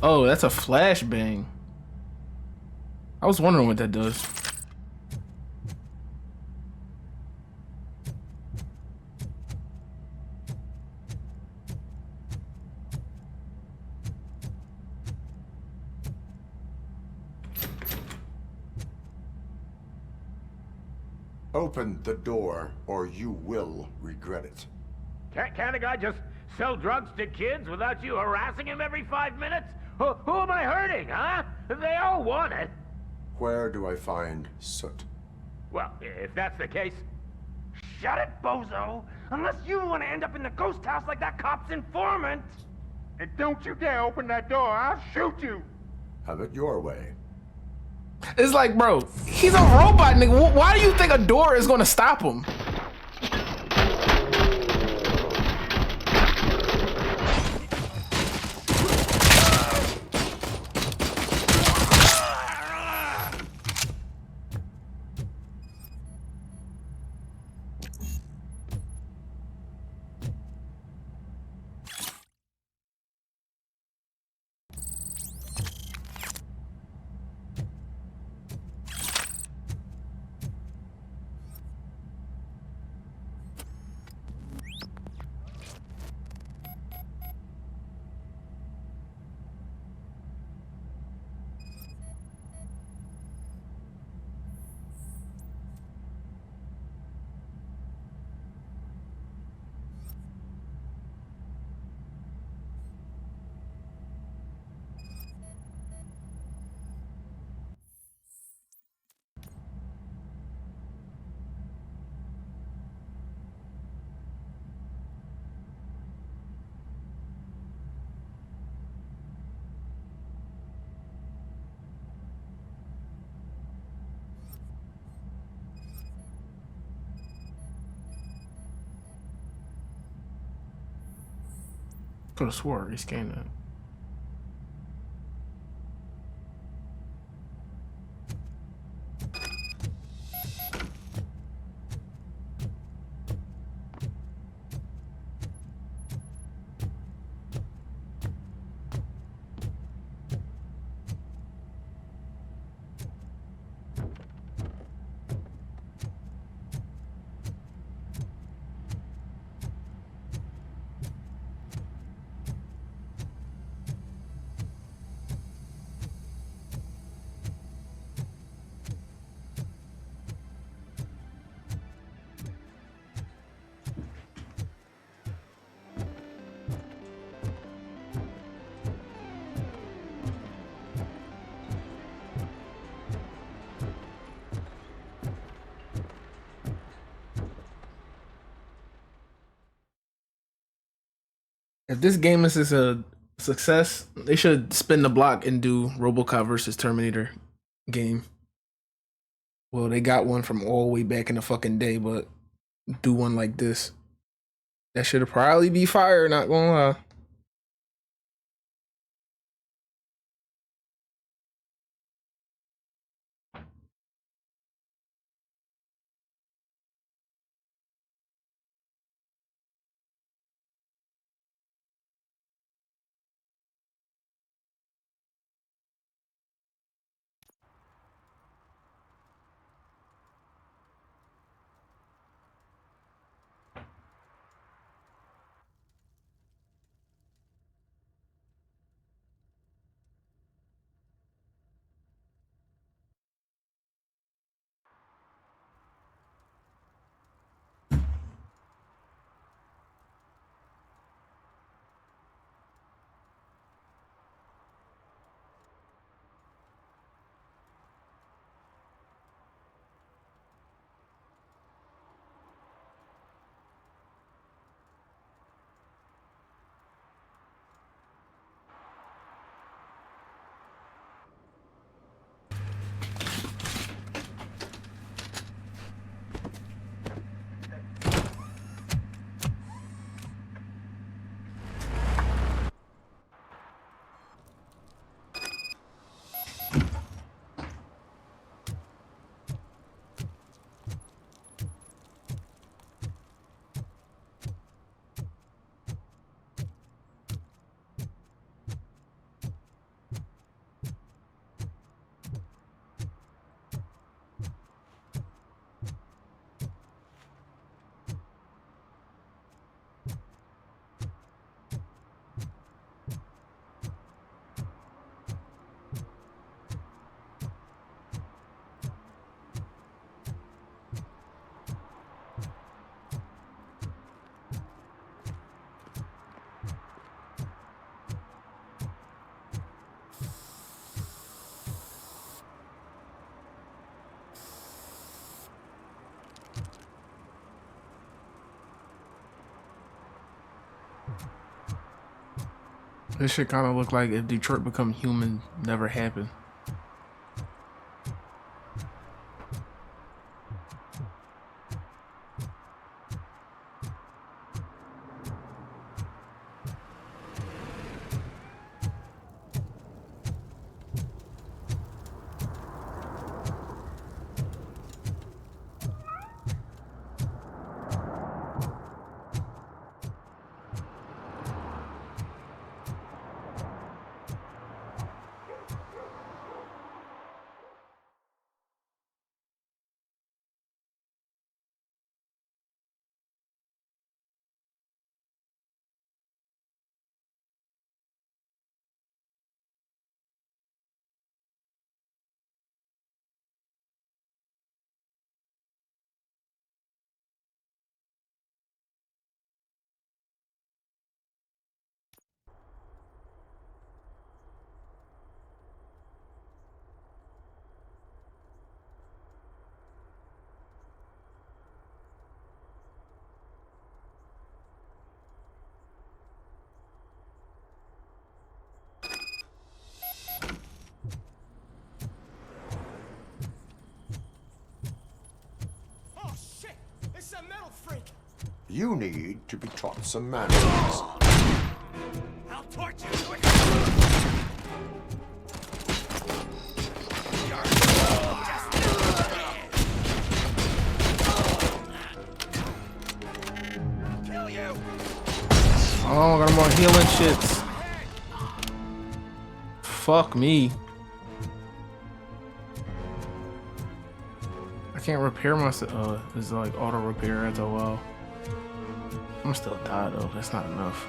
Oh, that's a flashbang. I was wondering what that does. Open the door, or you will regret it. Can't a guy just sell drugs to kids without you harassing him every 5 minutes? Who am I hurting, huh? They all want it. Where do I find Soot? Well, if that's the case... Shut it, bozo! Unless you want to end up in the ghost house like that cop's informant! And don't you dare open that door, I'll shoot you! Have it your way. It's like, bro, he's a robot, nigga. Why do you think a door is gonna stop him? Could have swore he scanned that. If this game is a success, they should spin the block and do RoboCop versus Terminator game. Well, they got one from all the way back in the fucking day, but do one like this. That should probably be fire, not gonna lie. This shit kind of look like if Detroit Become Human never happened. You need to be taught some manners. torch you. Kill you. Oh, I got more healing shits. Fuck me. I can't repair myself. It's like auto repair after a while. I'm still die though. That's not enough.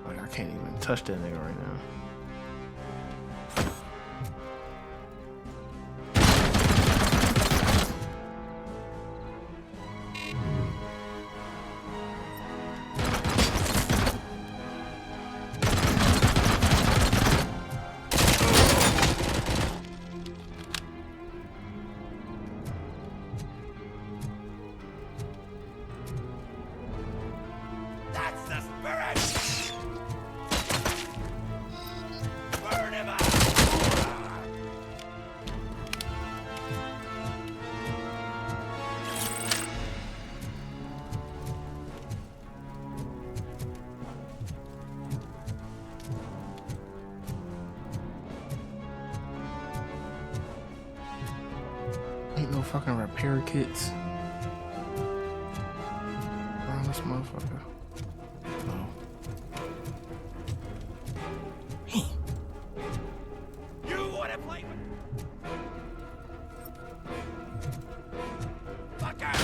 Like I can't even touch that nigga right now. That's the spirit! Burn him up! Ain't no fucking repair kits. Oh, this motherfucker. Oh. You wanna play with... Fucker!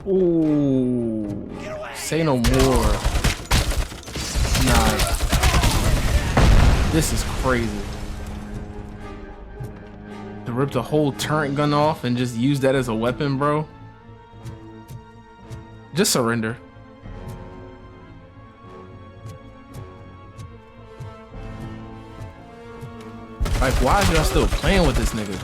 Ooh. Say no more. Nah. This is crazy. To rip the whole turret gun off and just use that as a weapon, bro. Just surrender. Like, why is y'all still playing with this nigga?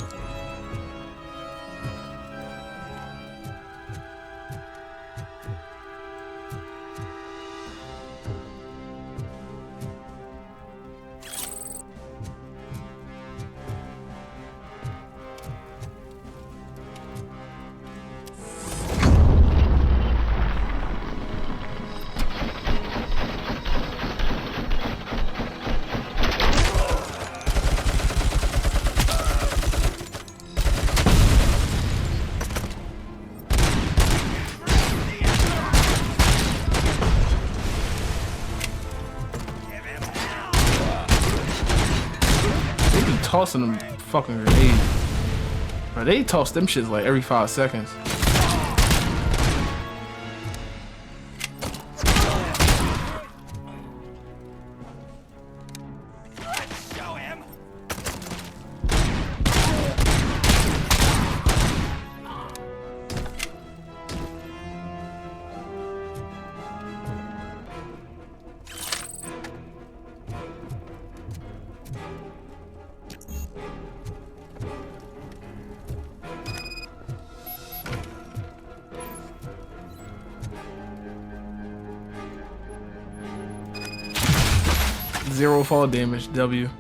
Tossing them fucking grenades. Bro, they toss them shits like every 5 seconds. 0 fall damage. W.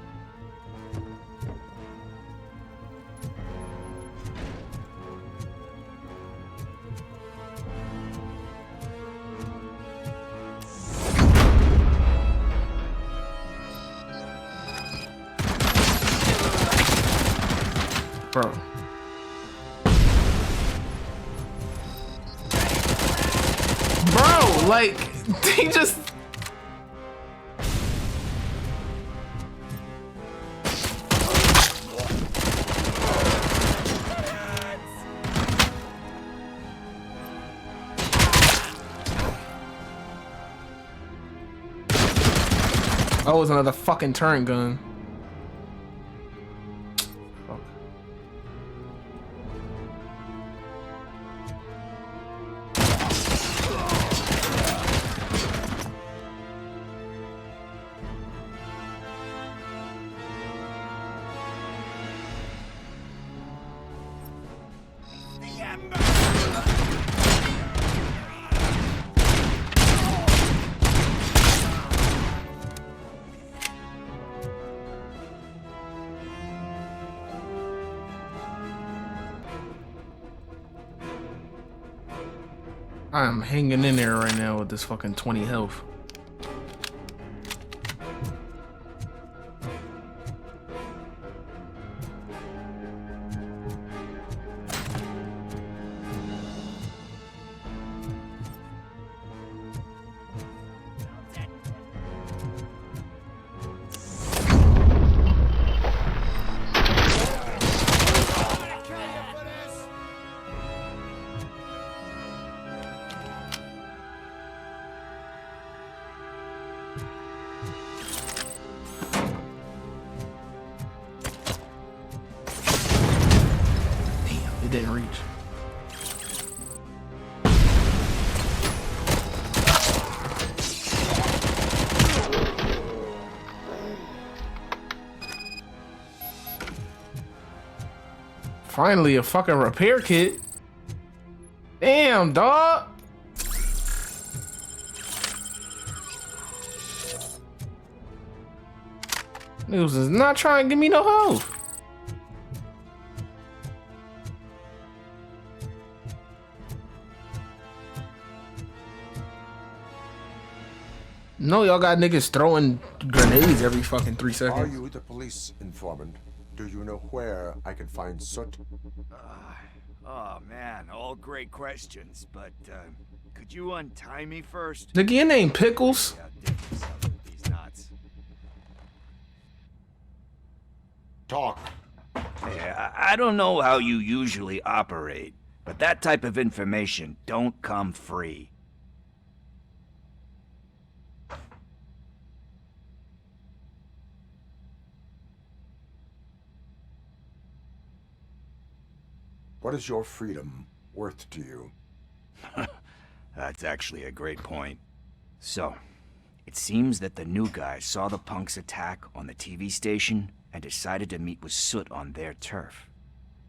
Bro. Bro, like, they just... Oh, it's another fucking turret gun. Fuck. I'm hanging in there right now with this fucking 20 health. It didn't reach. Finally, a fucking repair kit. Damn, dog. Niggas is not trying to give me no health. No, y'all got niggas throwing grenades every fucking 3 seconds. Are you the police informant? Do you know where I can find Soot? Oh man, all great questions, but could you untie me first? Nigga, your name Pickles? These knots. Talk. Hey, I don't know how you usually operate, but that type of information don't come free. What is your freedom worth to you? That's actually a great point. So, it seems that the new guy saw the punks' attack on the TV station and decided to meet with Soot on their turf.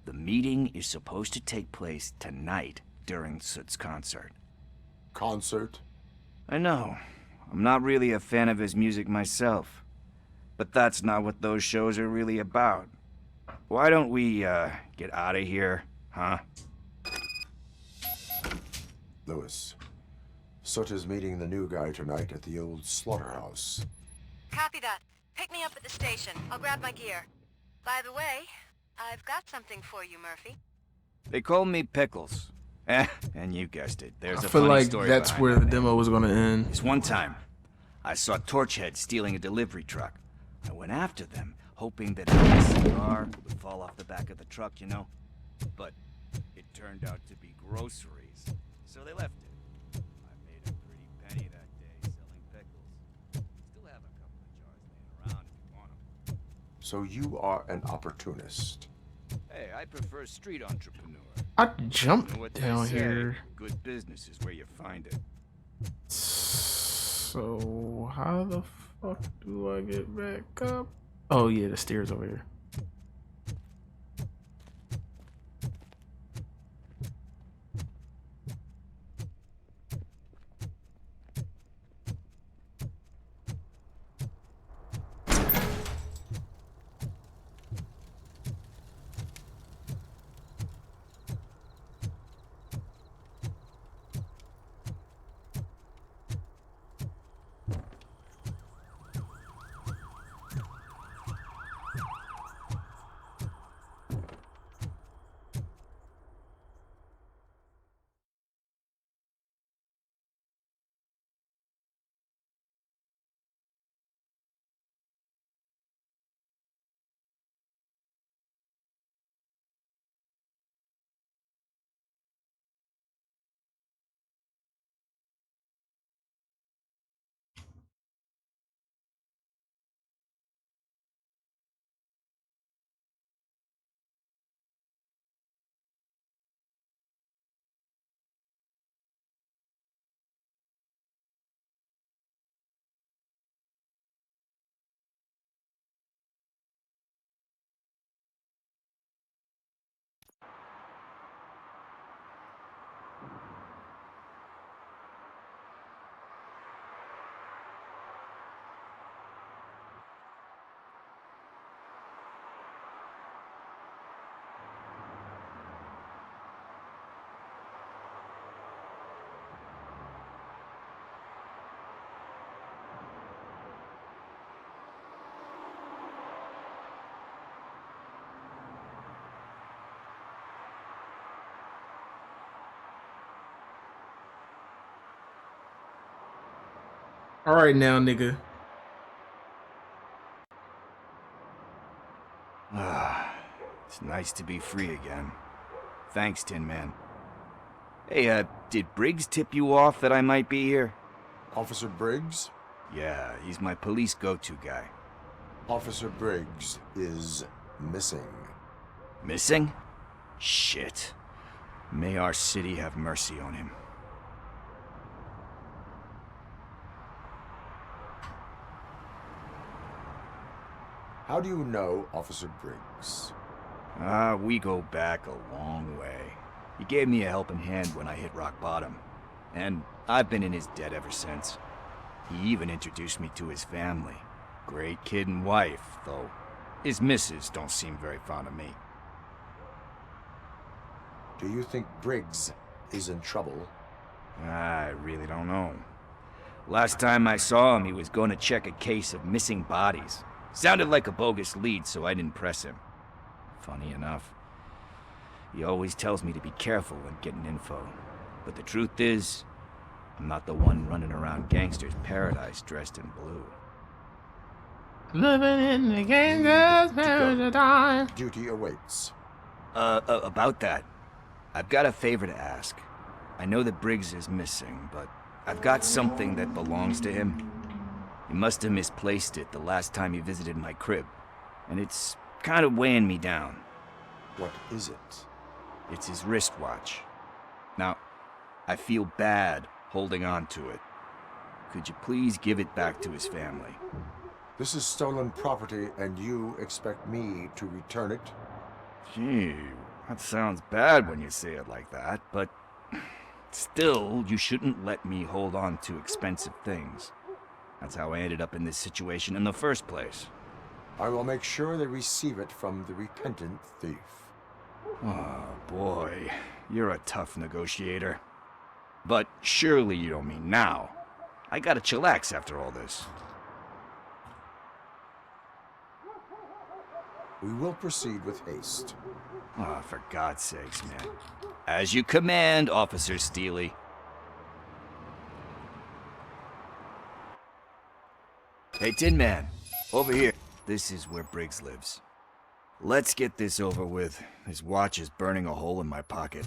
The meeting is supposed to take place tonight during Soot's concert. Concert? I know. I'm not really a fan of his music myself. But that's not what those shows are really about. Why don't we, get out of here? Huh? Lewis, Soot is meeting the new guy tonight at the old slaughterhouse. Copy that. Pick me up at the station. I'll grab my gear. By the way, I've got something for you, Murphy. They call me Pickles. And you guessed it. There's I a feel funny like story that's behind where that the name. demo was gonna end. This one time, I saw Torchhead stealing a delivery truck. I went after them, hoping that a cigar would fall off the back of the truck, you know? But it turned out to be groceries, so they left it. I made a pretty penny that day selling pickles. Still have a couple of jars laying around if you want them. So you are an opportunist. Hey, I prefer street entrepreneur. I jumped You know what they down say, here. Good business is where you find it. So how the fuck do I get back up? Oh yeah, the stairs over here. All right now, nigga. It's nice to be free again. Thanks, Tin Man. Hey, did Briggs tip you off that I might be here? Officer Briggs? Yeah, he's my police go-to guy. Officer Briggs is missing. Missing? Shit. May our city have mercy on him. How do you know Officer Briggs? We go back a long way. He gave me a helping hand when I hit rock bottom, and I've been in his debt ever since. He even introduced me to his family. Great kid and wife, though his missus don't seem very fond of me. Do you think Briggs is in trouble? I really don't know. Last time I saw him, he was going to check a case of missing bodies. Sounded like a bogus lead, so I didn't press him. Funny enough, he always tells me to be careful when getting info. But the truth is, I'm not the one running around gangster's paradise dressed in blue. Living in the gangster's paradise. Duty awaits. About that, I've got a favor to ask. I know that Briggs is missing, but I've got something that belongs to him. He must have misplaced it the last time he visited my crib, and it's kind of weighing me down. What is it? It's his wristwatch. Now, I feel bad holding on to it. Could you please give it back to his family? This is stolen property, and you expect me to return it? Gee, that sounds bad when you say it like that, but still, you shouldn't let me hold on to expensive things. That's how I ended up in this situation in the first place. I will make sure they receive it from the repentant thief. Oh, boy. You're a tough negotiator. But surely you don't mean now. I gotta chillax after all this. We will proceed with haste. Oh, for God's sakes, man. As you command, Officer Steely. Hey, Tin Man, over here. This is where Briggs lives. Let's get this over with. His watch is burning a hole in my pocket.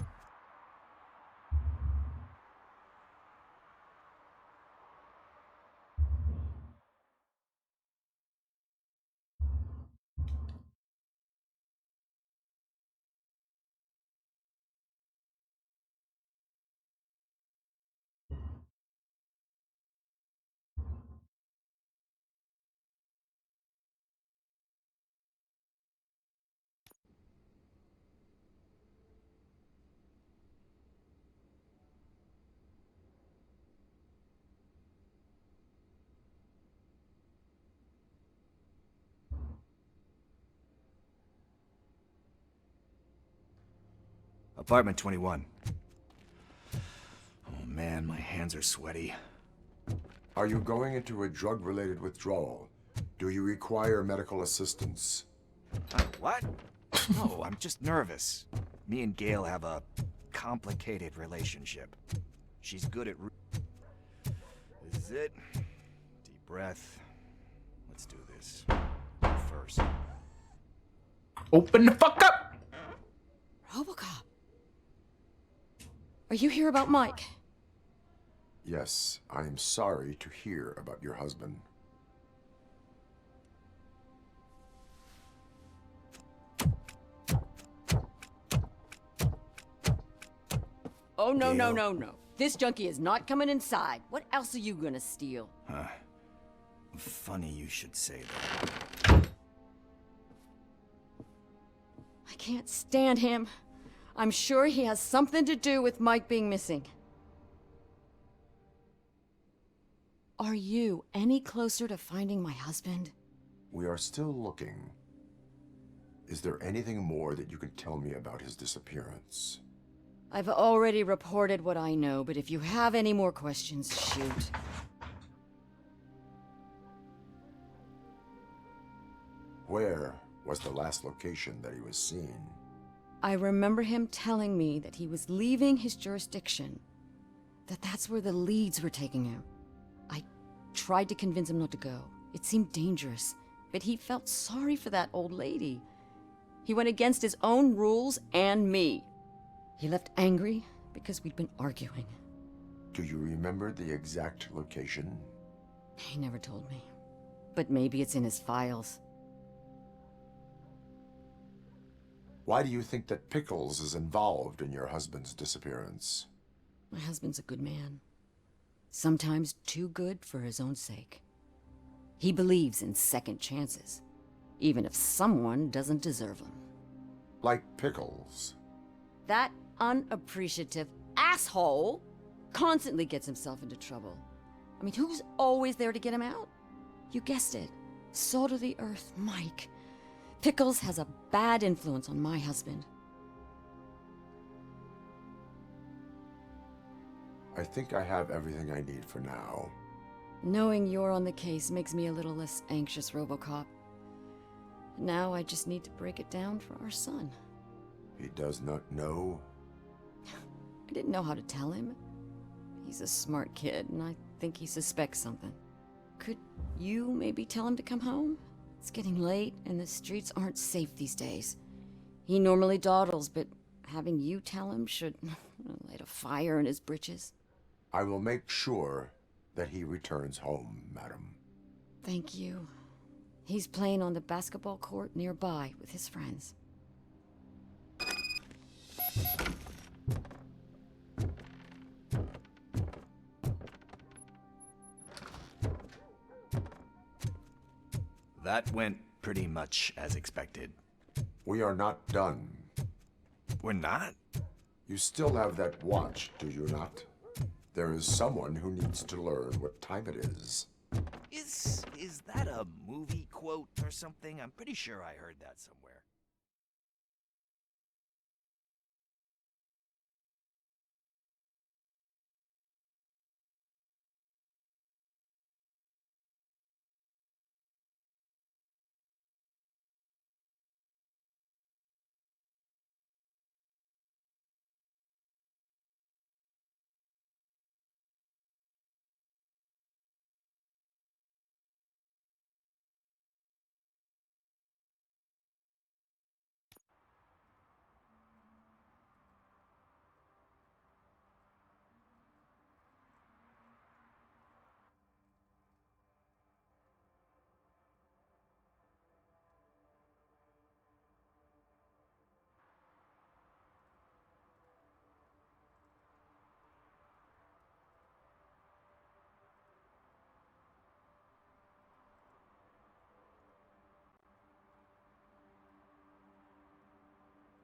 Apartment 21. Oh man, my hands are sweaty. Are you going into a drug-related withdrawal? Do you require medical assistance? What? No, I'm just nervous. Me and Gail have a complicated relationship. She's good at... This is it. Deep breath. Let's do this. First. Open the fuck up! RoboCop. Are you here about Mike? Yes, I am sorry to hear about your husband. Oh, no, no, no, no. This junkie is not coming inside. What else are you gonna steal? Huh. Funny you should say that. I can't stand him. I'm sure he has something to do with Mike being missing. Are you any closer to finding my husband? We are still looking. Is there anything more that you can tell me about his disappearance? I've already reported what I know, but if you have any more questions, shoot. Where was the last location that he was seen? I remember him telling me that he was leaving his jurisdiction. That's where the leads were taking him. I tried to convince him not to go. It seemed dangerous, but he felt sorry for that old lady. He went against his own rules and me. He left angry because we'd been arguing. Do you remember the exact location? He never told me. But maybe it's in his files. Why do you think that Pickles is involved in your husband's disappearance? My husband's a good man. Sometimes too good for his own sake. He believes in second chances, even if someone doesn't deserve them. Like Pickles. That unappreciative asshole constantly gets himself into trouble. I mean, who's always there to get him out? You guessed it. Salt of the earth, Mike. Pickles has a bad influence on my husband. I think I have everything I need for now. Knowing you're on the case makes me a little less anxious, RoboCop. Now I just need to break it down for our son. He does not know? I didn't know how to tell him. He's a smart kid, and I think he suspects something. Could you maybe tell him to come home? It's getting late, and the streets aren't safe these days. He normally dawdles, but having you tell him should light a fire in his britches. I will make sure that he returns home, madam. Thank you. He's playing on the basketball court nearby with his friends. That went pretty much as expected. We are not done. We're not? You still have that watch, do you not? There is someone who needs to learn what time it is. Is that a movie quote or something? I'm pretty sure I heard that somewhere.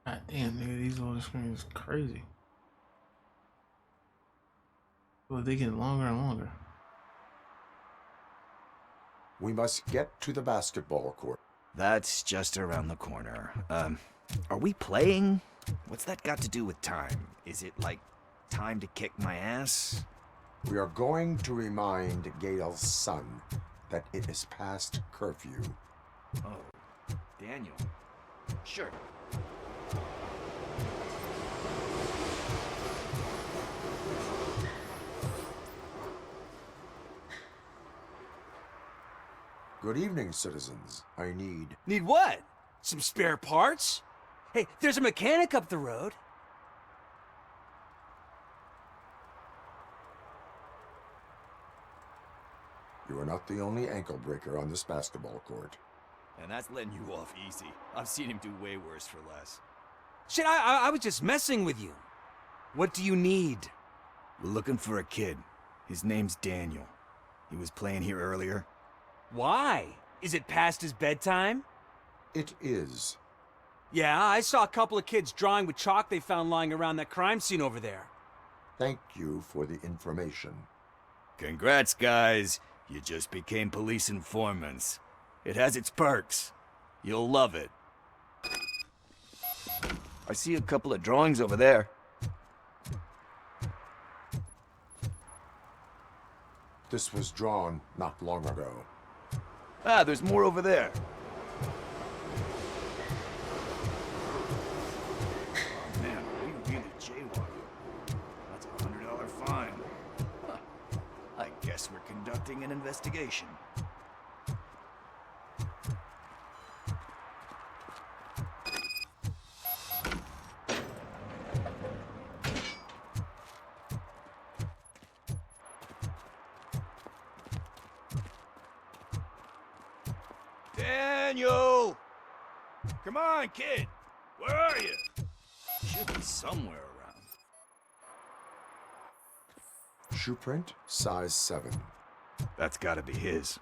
God damn, nigga, these loading screens is crazy. Well, they get longer and longer. We must get to the basketball court. That's just around the corner. Are we playing? What's that got to do with time? Is it like time to kick my ass? We are going to remind Gail's son that it is past curfew. Oh, Daniel. Sure. Good evening, citizens. I need... Need what? Some spare parts? Hey, there's a mechanic up the road. You are not the only ankle breaker on this basketball court. And that's letting you off easy. I've seen him do way worse for less. Shit, I was just messing with you. What do you need? We're looking for a kid. His name's Daniel. He was playing here earlier. Why? Is it past his bedtime? It is. Yeah, I saw a couple of kids drawing with chalk they found lying around that crime scene over there. Thank you for the information. Congrats, guys. You just became police informants. It has its perks. You'll love it. I see a couple of drawings over there. This was drawn not long ago. Ah, there's more over there. Oh, man, we really jaywalking. That's a $100 fine. Huh. I guess Guess we're conducting an investigation. Daniel! Come on, kid! Where are you? Should be somewhere around. Shoe print, size 7. That's gotta be his.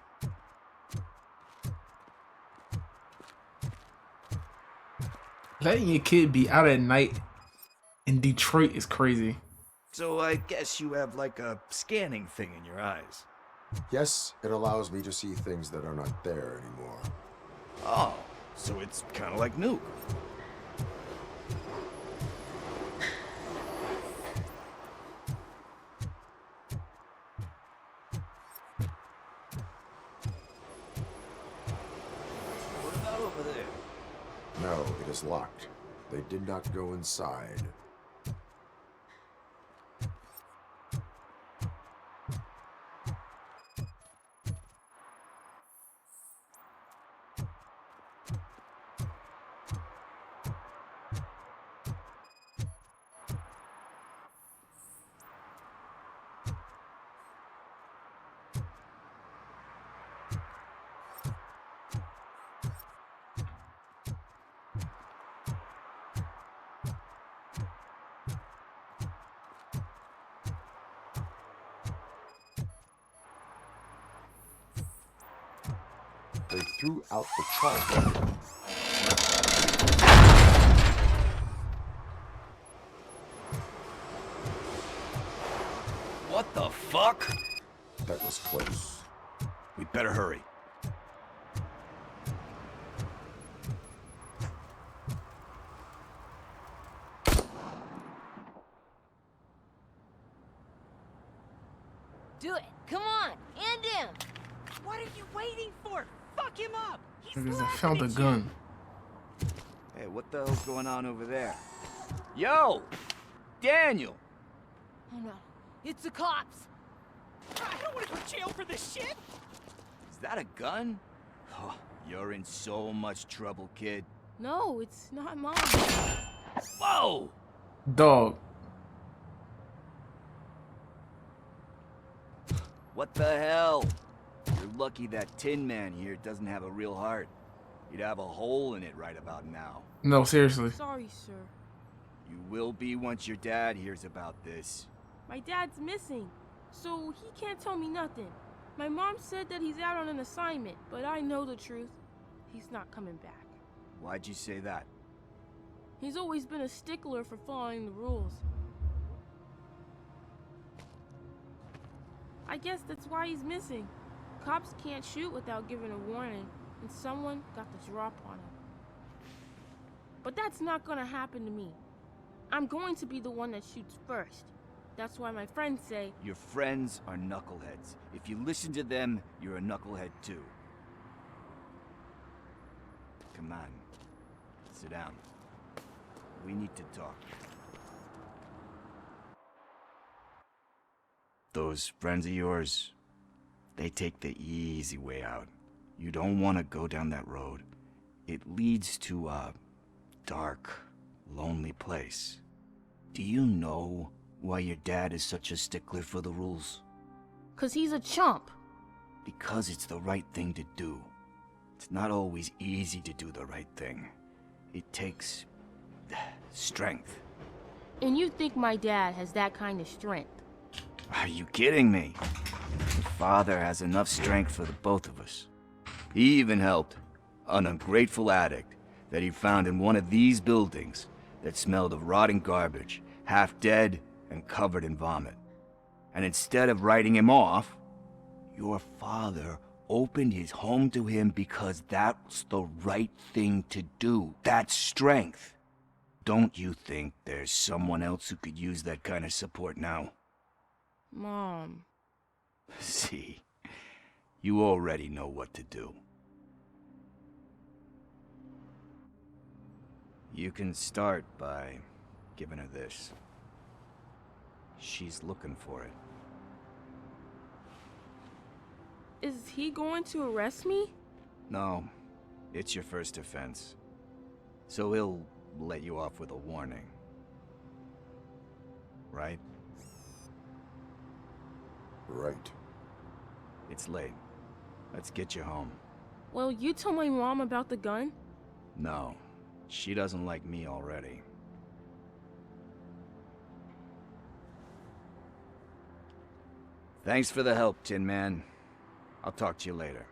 Letting your kid be out at night in Detroit is crazy. So I guess you have like a scanning thing in your eyes. Yes, it allows me to see things that are not there anymore. Oh, so it's kind of like Nuke. What about over there? No, it is locked. They did not go inside. They threw out the trunk. What the fuck? That was close. We better hurry. Do it. Come on. End him. What are you waiting for? Fuck him up. He's I found a gun. Hey, what the hell's going on over there? Yo! Daniel! Oh no. It's the cops. I don't want to go to jail for this shit. Is that a gun? Oh, you're in so much trouble, kid. No, it's not mine. Whoa! Dog. What the hell? You're lucky that Tin Man here doesn't have a real heart. He'd have a hole in it right about now. No, seriously. Sorry, sir. You will be once your dad hears about this. My dad's missing, so he can't tell me nothing. My mom said that he's out on an assignment, but I know the truth. He's not coming back. Why'd you say that? He's always been a stickler for following the rules. I guess that's why he's missing. Cops can't shoot without giving a warning, and someone got the drop on him. But that's not gonna happen to me. I'm going to be the one that shoots first. That's why my friends say... Your friends are knuckleheads. If you listen to them, you're a knucklehead too. Come on. Sit down. We need to talk. Those friends of yours, they take the easy way out. You don't want to go down that road. It leads to a dark, lonely place. Do you know why your dad is such a stickler for the rules? 'Cause he's a chump. Because it's the right thing to do. It's not always easy to do the right thing. It takes strength. And you think my dad has that kind of strength? Are you kidding me? Your father has enough strength for the both of us. He even helped an ungrateful addict that he found in one of these buildings that smelled of rotting garbage, half dead and covered in vomit. And instead of writing him off, your father opened his home to him because that's the right thing to do. That's strength. Don't you think there's someone else who could use that kind of support now? Mom. See, you already know what to do. You can start by giving her this. She's looking for it. Is he going to arrest me? No, it's your first offense. So he'll let you off with a warning. Right? Right. It's late. Let's get you home. Well, you told my mom about the gun? No, she doesn't like me already. Thanks for the help, Tin Man. I'll talk to you later.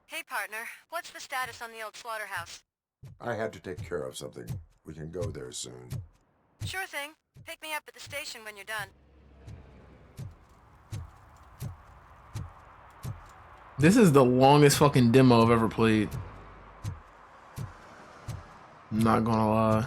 Hey, partner. What's the status on the old slaughterhouse? I had to take care of something. We can go there soon. Sure thing. Pick me up at the station when you're done. This is the longest fucking demo I've ever played. I'm not gonna lie.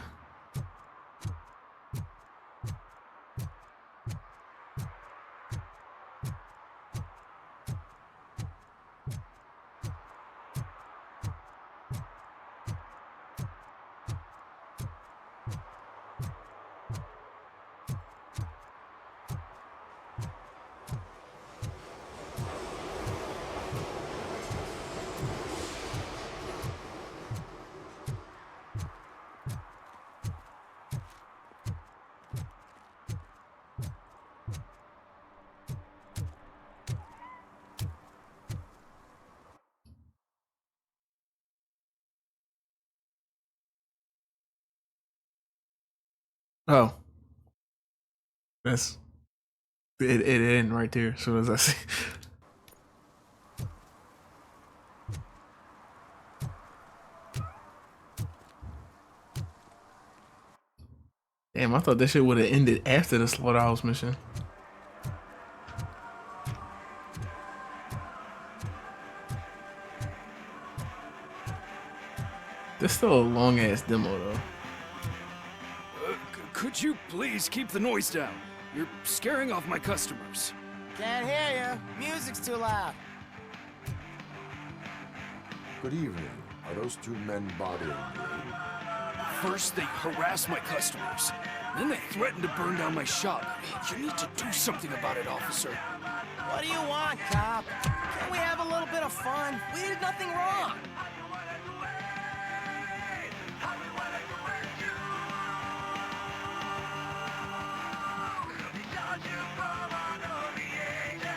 Oh. That's it ended right there as soon as I see. Damn, I thought that shit would have ended after the slaughterhouse mission. This still a long ass demo though. Could you please keep the noise down? You're scaring off my customers. Can't hear you. Music's too loud. Good evening. Are those two men bothering you? First, they harass my customers. Then they threaten to burn down my shop. You need to do something about it, officer. What do you want, cop? Can't we have a little bit of fun? We did nothing wrong.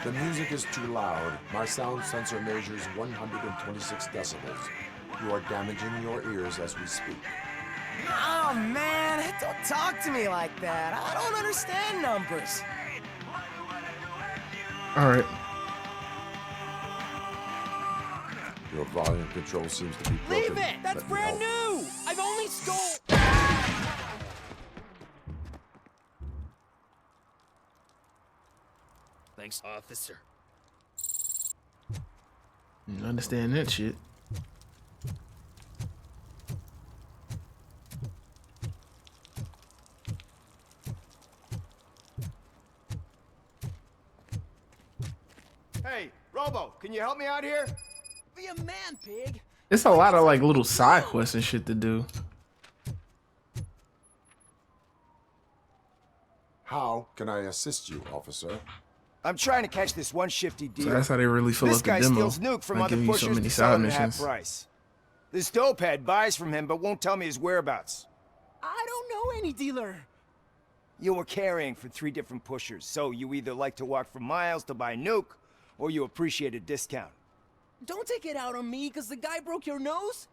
The music is too loud. My sound sensor measures 126 decibels. You are damaging your ears as we speak. Oh, man, don't talk to me like that. I don't understand numbers. All right. Your volume control seems to be broken. Leave it! That's Let me brand help. new! I've only stole... Thanks, officer. Understand that shit. Hey, Robo, can you help me out here? Be a man, pig. It's a lot of like little side quests and shit to do. How can I assist you, officer? I'm trying to catch this one shifty deal. So that's how they really fill This up the guy demo. steals nuke from By other giving you so pushers many to sell side him at half missions. price. This dopehead buys from him but won't tell me his whereabouts. I don't know any dealer. You were carrying for 3 different pushers, so you either like to walk for miles to buy nuke, or you appreciate a discount. Don't take it out on me, because the guy broke your nose?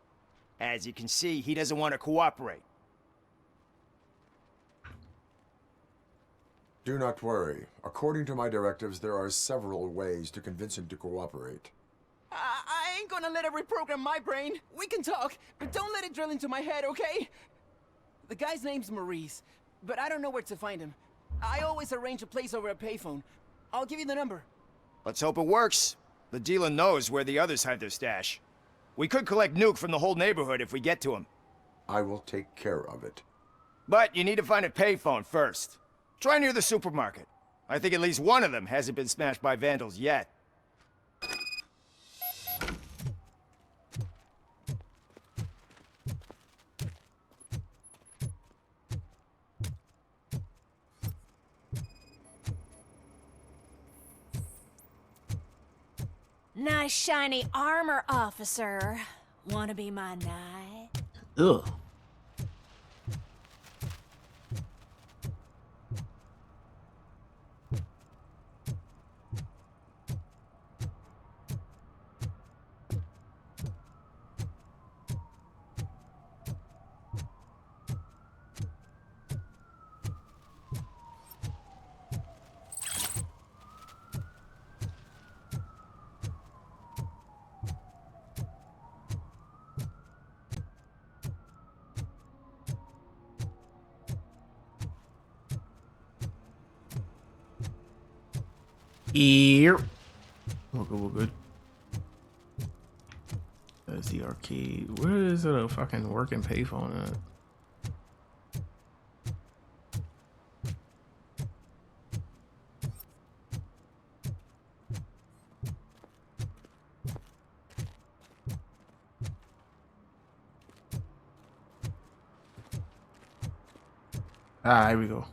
As you can see, he doesn't want to cooperate. Do not worry. According to my directives, there are several ways to convince him to cooperate. I ain't gonna let it reprogram my brain. We can talk, but don't let it drill into my head, okay? The guy's name's Maurice, but I don't know where to find him. I always arrange a place over a payphone. I'll give you the number. Let's hope it works. The dealer knows where the others hide their stash. We could collect nuke from the whole neighborhood if we get to him. I will take care of it. But you need to find a payphone first. Try near the supermarket. I think at least one of them hasn't been smashed by vandals yet. Nice shiny armor, officer. Wanna be my knight? Ugh. Here. We're good, we're good. There's the arcade. Where is it a fucking working payphone at? Ah, here we go.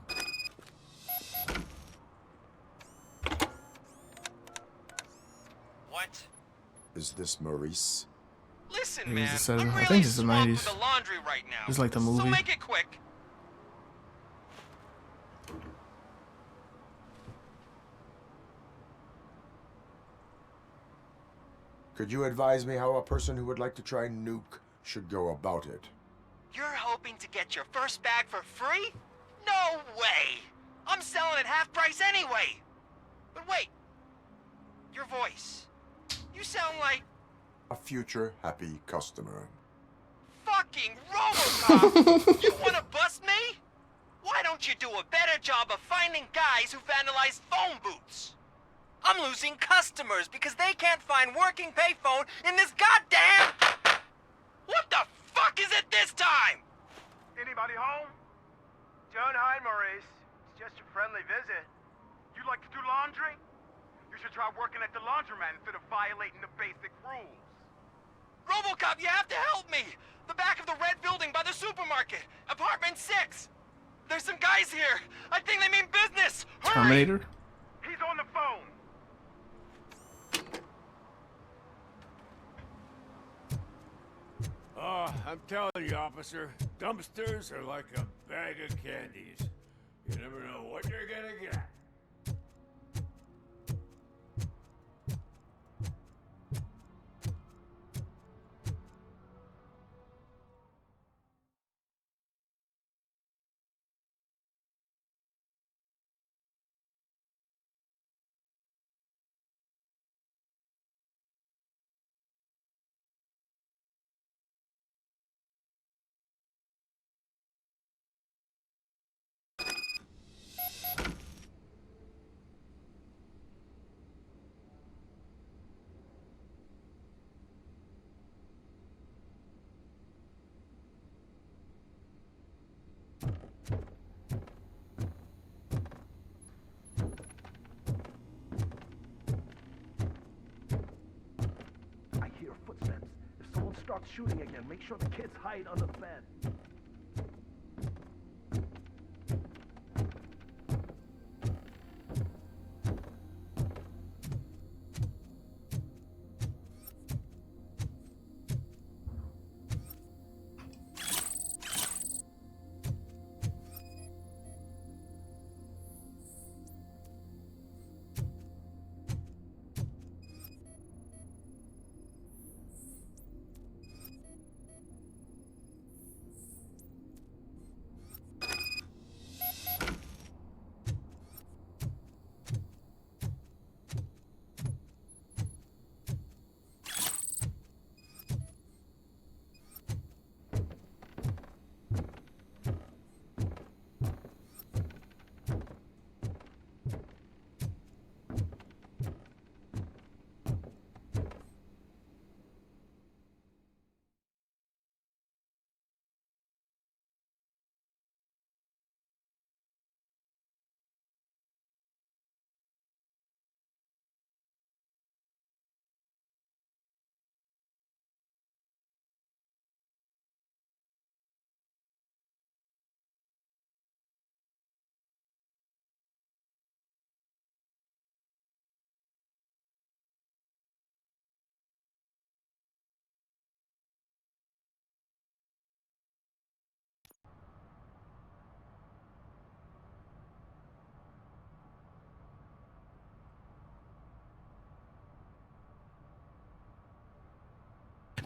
What? Is this Maurice? Listen, Maybe man, it's the 70s. I'm I really think it's the swamped 90s. with the laundry right now. Just like the So movie. make it quick. Could you advise me how a person who would like to try nuke should go about it? You're hoping to get your first bag for free? No way! I'm selling at half price anyway! But wait, your voice. You sound like A future happy customer. fucking RoboCop! You wanna bust me? Why don't you do a better job of finding guys who vandalize phone booths? I'm losing customers because they can't find working payphone in this goddamn... What the fuck is it this time? Anybody home? Don't hide, Maurice. It's just a friendly visit. You like to do laundry? You should try working at the laundromat instead of violating the basic rules. RoboCop, you have to help me! The back of the red building by the supermarket. Apartment 6. There's some guys here. I think they mean business. Hurry! Terminator? He's on the phone. Oh, I'm telling you, officer, dumpsters are like a bag of candies. You never know what you're gonna get. I hear footsteps. If someone starts shooting again, make sure the kids hide under the bed.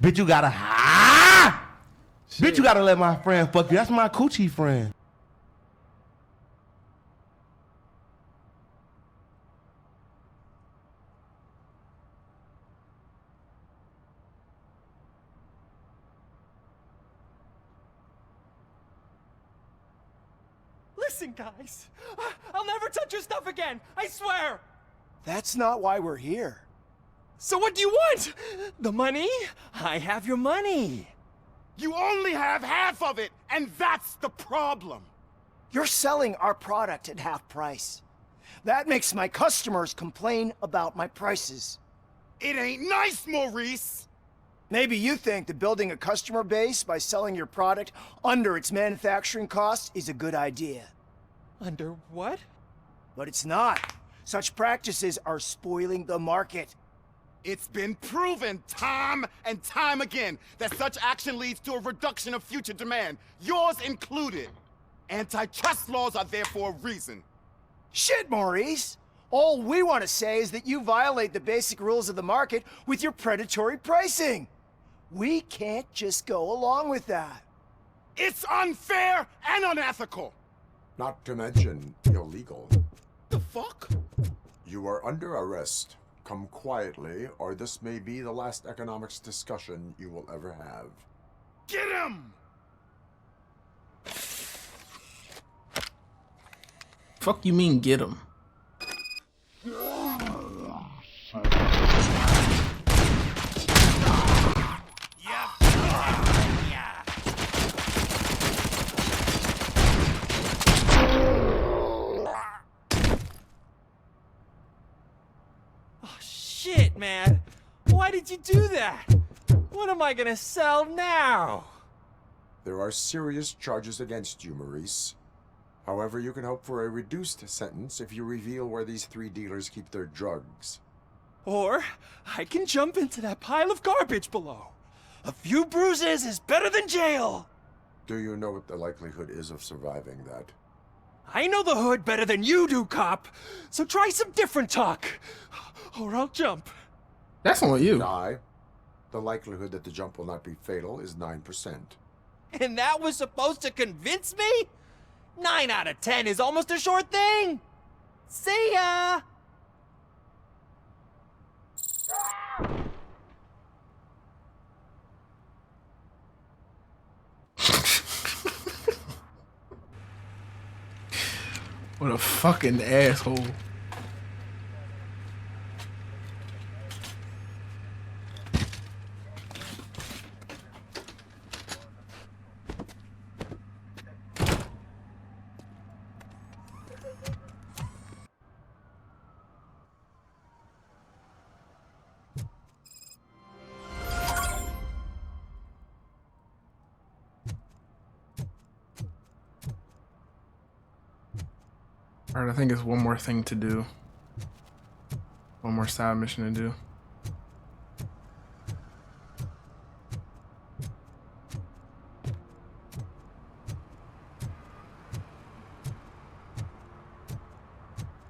Bitch, you gotta Bitch, you gotta let my friend fuck you. That's my coochie friend. Listen, guys. I'll never touch your stuff again. I swear. That's not why we're here. So what do you want? The money? I have your money. You only have half of it, and that's the problem. You're selling our product at half price. That makes my customers complain about my prices. It ain't nice, Maurice! Maybe you think that building a customer base by selling your product under its manufacturing cost is a good idea. Under what? But it's not. Such practices are spoiling the market. It's been proven time and time again that such action leads to a reduction of future demand, yours included. Antitrust laws are there for a reason. Shit, Maurice! All we want to say is that you violate the basic rules of the market with your predatory pricing. We can't just go along with that. It's unfair and unethical! Not to mention illegal. The fuck? You are under arrest. Come quietly, or this may be the last economics discussion you will ever have. Get him! Fuck you mean get him? Shit, man. Why did you do that? What am I gonna sell now? There are serious charges against you, Maurice. However, you can hope for a reduced sentence if you reveal where these 3 dealers keep their drugs. Or I can jump into that pile of garbage below. A few bruises is better than jail. Do you know what the likelihood is of surviving that? I know the hood better than you do, cop. So try some different talk. Or I'll jump. That's on you. Die. The likelihood that the jump will not be fatal is 9%. And that was supposed to convince me? 9 out of 10 is almost a sure thing. See ya! What a fucking asshole. Alright, I think it's one more thing to do. One more side mission to do.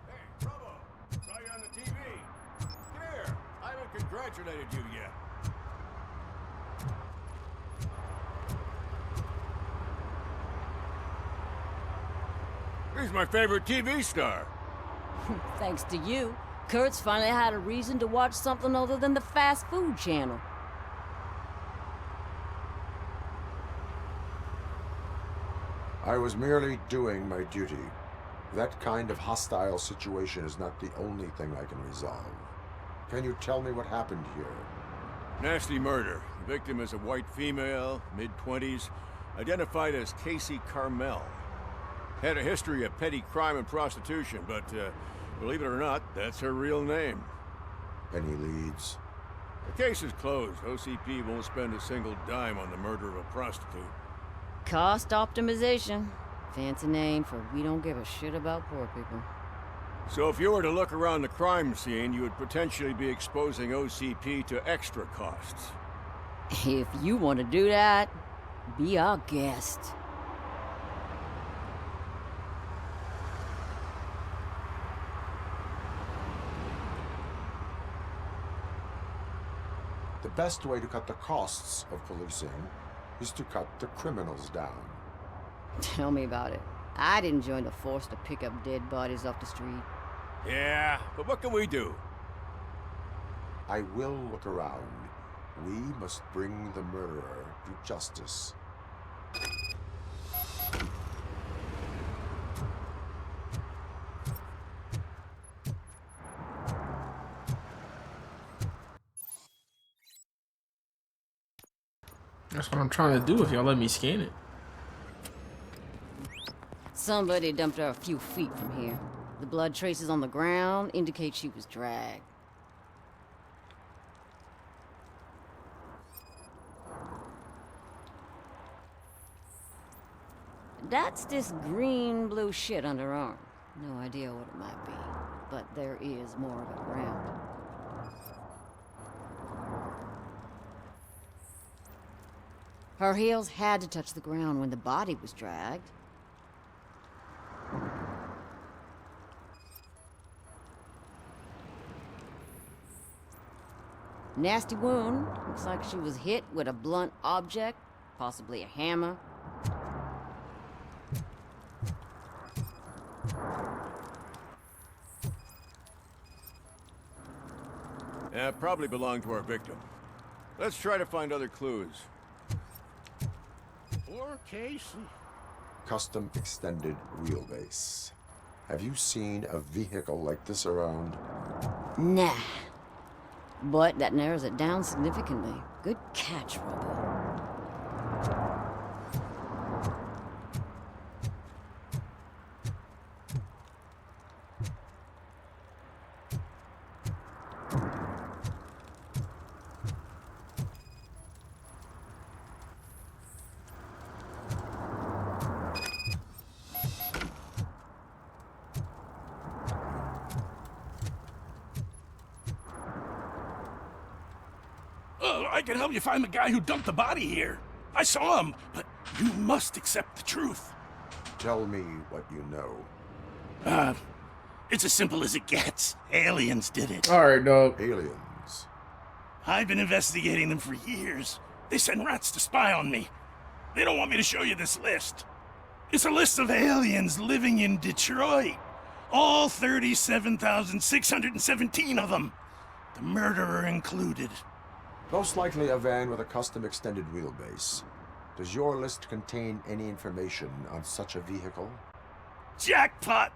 Hey, Robo! Saw you on the TV. Come here. I haven't congratulated you yet. He's my favorite TV star. Thanks to you, Kurt's finally had a reason to watch something other than the fast food channel. I was merely doing my duty. That kind of hostile situation is not the only thing I can resolve. Can you tell me what happened here? Nasty murder. The victim is a white female, mid-20s, identified as Casey Carmel. Had a history of petty crime and prostitution, but believe it or not, that's her real name. Any leads? The case is closed. OCP won't spend a single dime on the murder of a prostitute. Cost optimization. Fancy name for we don't give a shit about poor people. So if you were to look around the crime scene, you would potentially be exposing OCP to extra costs. If you want to do that, be our guest. The best way to cut the costs of policing is to cut the criminals down. Tell me about it. I'd join the force to pick up dead bodies off the street. Yeah, but what can we do? I will look around. We must bring the murderer to justice. That's what I'm trying to do if y'all let me scan it. Somebody dumped her a few feet from here. The blood traces on the ground indicate she was dragged. That's this green-blue shit under her arm. No idea what it might be, but there is more of it around. Her heels had to touch the ground when the body was dragged. Nasty wound. Looks like she was hit with a blunt object, possibly a hammer. Yeah, probably belonged to our victim. Let's try to find other clues. Poor Casey. Custom extended wheelbase. Have you seen a vehicle like this around? Nah. But that narrows it down significantly. Good catch, Robo. I can help you find the guy who dumped the body here. I saw him, but you must accept the truth. Tell me what you know. It's as simple as it gets. Aliens did it. Alright, dog. Aliens? I've been investigating them for years. They send rats to spy on me. They don't want me to show you this list. It's a list of aliens living in Detroit. All 37,617 of them. The murderer included. Most likely a van with a custom extended wheelbase. Does your list contain any information on such a vehicle? Jackpot!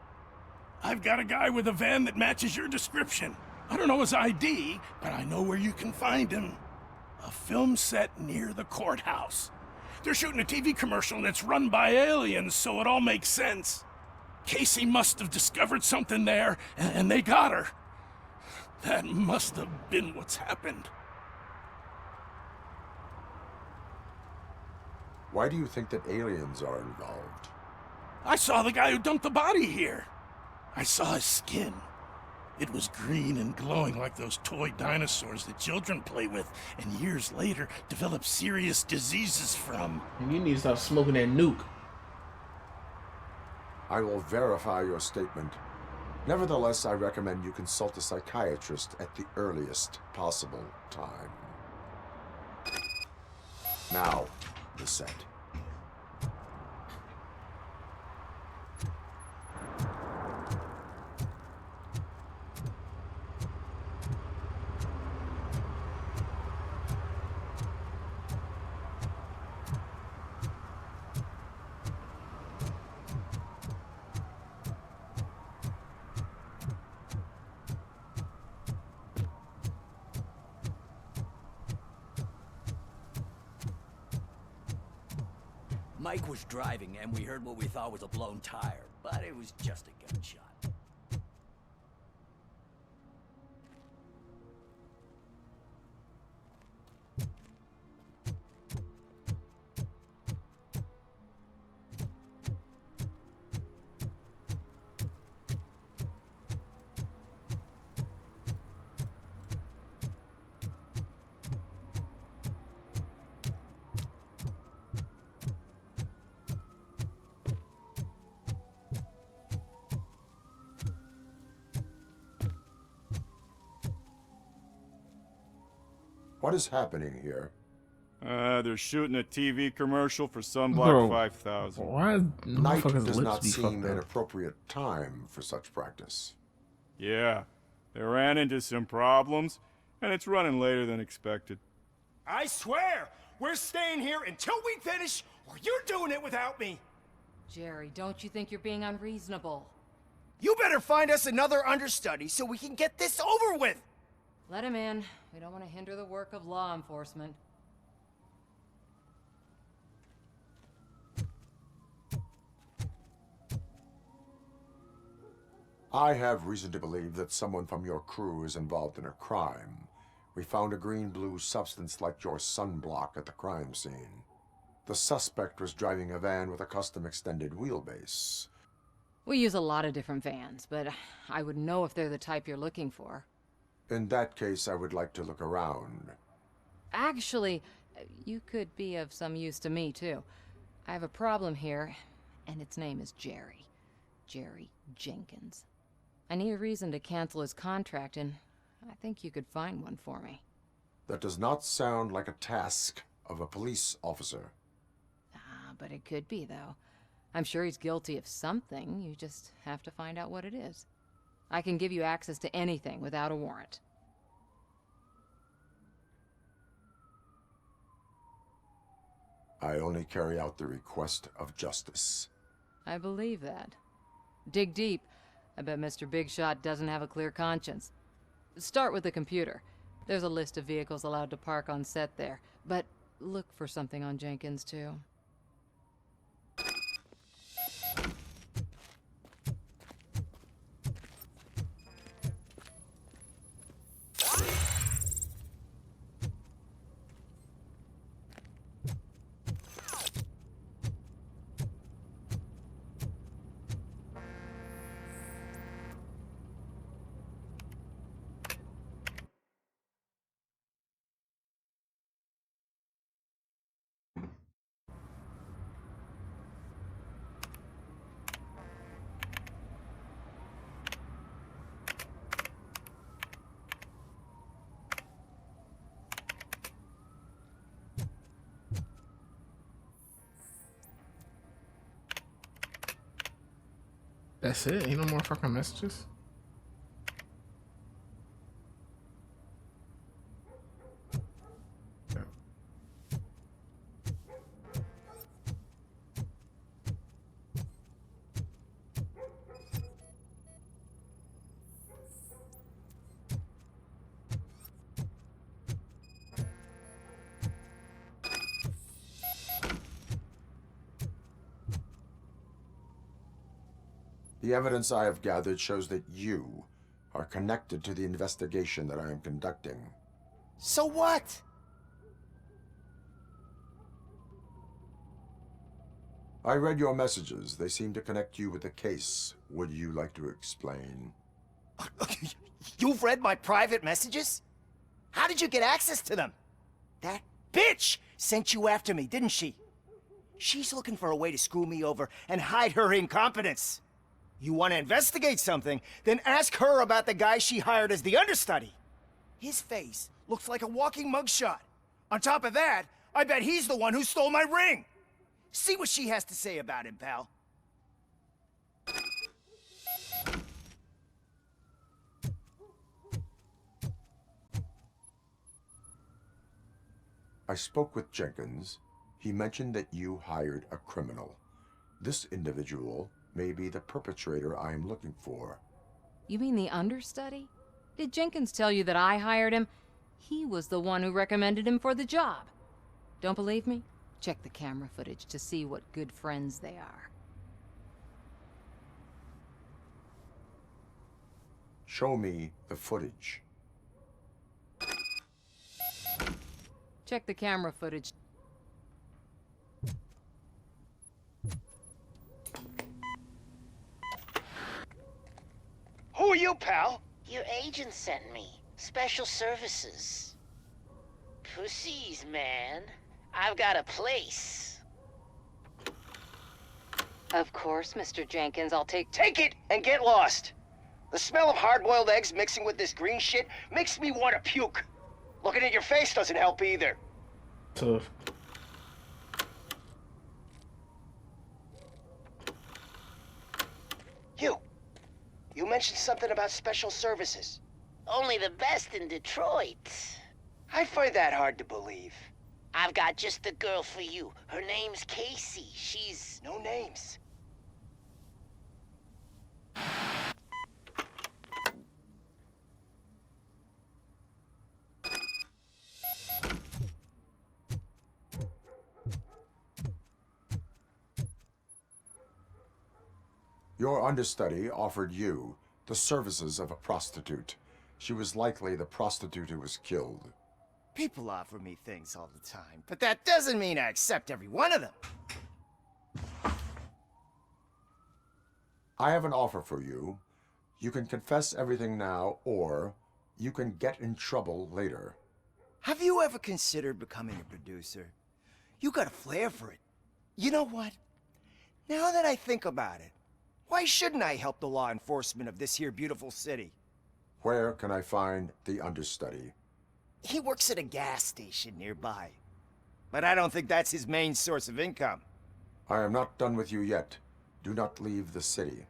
I've got a guy with a van that matches your description. I don't know his ID, but I know where you can find him. A film set near the courthouse. They're shooting a TV commercial and it's run by aliens, so it all makes sense. Casey must have discovered something there, and they got her. That must have been what's happened. Why do you think that aliens are involved? I saw the guy who dumped the body here. I saw his skin. It was green and glowing like those toy dinosaurs that children play with and years later develop serious diseases from. And you need to stop smoking that nuke. I will verify your statement. Nevertheless, I recommend you consult a psychiatrist at the earliest possible time. Now, the set. Mike was driving, and we heard what we thought was a blown tire, but it was just a gunshot. What is happening here? They're shooting a TV commercial for Sunblock Bro, 5000. why is Night motherfuckers' does lips not be seem fucked an up? appropriate time for such practice. Yeah, they ran into some problems, and it's running later than expected. I swear, we're staying here until we finish, or you're doing it without me. Jerry, don't you think you're being unreasonable? You better find us another understudy so we can get this over with. Let him in. We don't want to hinder the work of law enforcement. I have reason to believe that someone from your crew is involved in a crime. We found a green-blue substance like your sunblock at the crime scene. The suspect was driving a van with a custom extended wheelbase. We use a lot of different vans, but I wouldn't know if they're the type you're looking for. In that case, I would like to look around. Actually, you could be of some use to me, too. I have a problem here, and its name is Jerry. Jerry Jenkins. I need a reason to cancel his contract, and I think you could find one for me. That does not sound like a task of a police officer. But it could be, though. I'm sure he's guilty of something. You just have to find out what it is. I can give you access to anything without a warrant. I only carry out the request of justice. I believe that. Dig deep. I bet Mr. Big Shot doesn't have a clear conscience. Start with the computer. There's a list of vehicles allowed to park on set there. But look for something on Jenkins, too. That's it? Ain't no more fucking messages? The evidence I have gathered shows that you are connected to the investigation that I am conducting. So what? I read your messages. They seem to connect you with the case. Would you like to explain? You've read my private messages? How did you get access to them? That bitch sent you after me, didn't she? She's looking for a way to screw me over and hide her incompetence. You want to investigate something, then ask her about the guy she hired as the understudy. His face looks like a walking mugshot. On top of that, I bet he's the one who stole my ring. See what she has to say about him, pal. I spoke with Jenkins. He mentioned that you hired a criminal. This individual may be the perpetrator I am looking for. You mean the understudy? Did Jenkins tell you that I hired him? He was the one who recommended him for the job. Don't believe me? Check the camera footage to see what good friends they are. Show me the footage. Check the camera footage. Who are you, pal? Your agent sent me. Special services. Pussies, man. I've got a place. Of course, Mr. Jenkins, I'll take it and get lost. The smell of hard-boiled eggs mixing with this green shit makes me want to puke. Looking at your face doesn't help either. Tough. You mentioned something about special services. Only the best in Detroit. I find that hard to believe. I've got just the girl for you. Her name's Casey. She's... No names. Your understudy offered you the services of a prostitute. She was likely the prostitute who was killed. People offer me things all the time, but that doesn't mean I accept every one of them. I have an offer for you. You can confess everything now, or you can get in trouble later. Have you ever considered becoming a producer? You got a flair for it. You know what? Now that I think about it, why shouldn't I help the law enforcement of this here beautiful city? Where can I find the understudy? He works at a gas station nearby. But I don't think that's his main source of income. I am not done with you yet. Do not leave the city.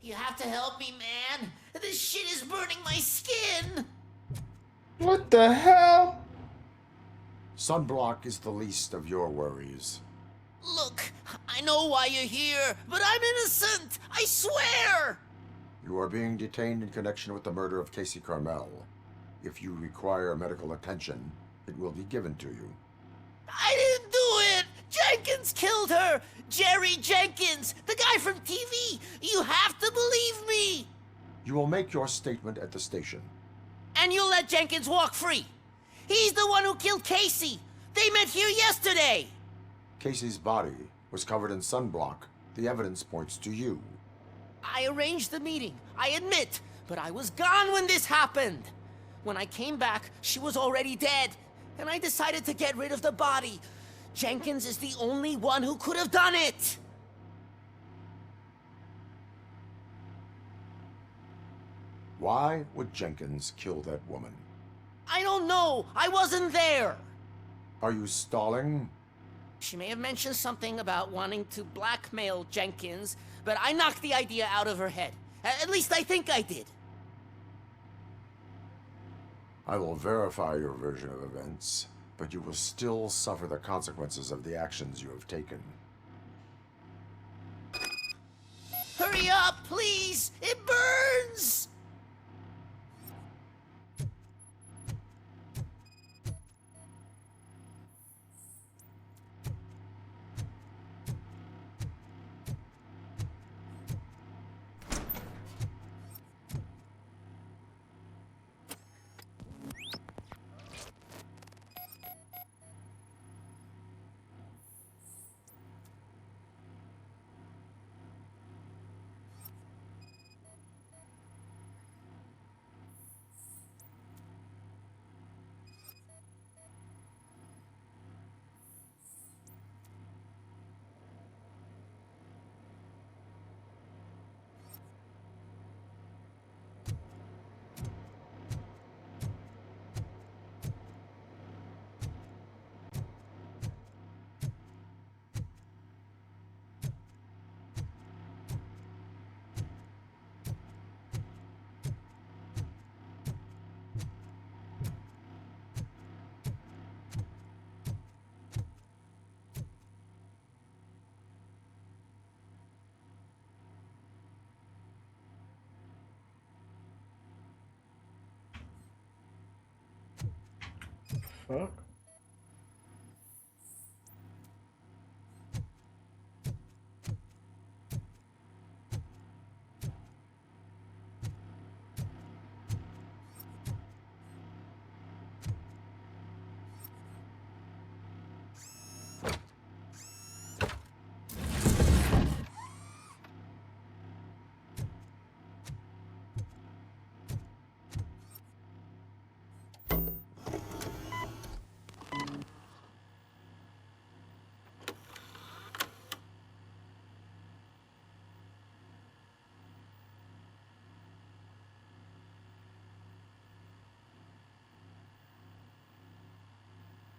You have to help me, man. This shit is burning my skin. What the hell? Sunblock is the least of your worries. Look, I know why you're here, but I'm innocent. I swear. You are being detained in connection with the murder of Casey Carmel. If you require medical attention, it will be given to you. I didn't do it! Jenkins killed her! Jerry Jenkins, the guy from TV! You have to believe me! You will make your statement at the station. And you'll let Jenkins walk free! He's the one who killed Casey! They met here yesterday! Casey's body was covered in sunblock. The evidence points to you. I arranged the meeting, I admit, but I was gone when this happened. When I came back, she was already dead, and I decided to get rid of the body. Jenkins is the only one who could have done it! Why would Jenkins kill that woman? I don't know! I wasn't there! Are you stalling? She may have mentioned something about wanting to blackmail Jenkins, but I knocked the idea out of her head. At least I think I did. I will verify your version of events, but you will still suffer the consequences of the actions you have taken. Hurry up, please! It burns! Fuck.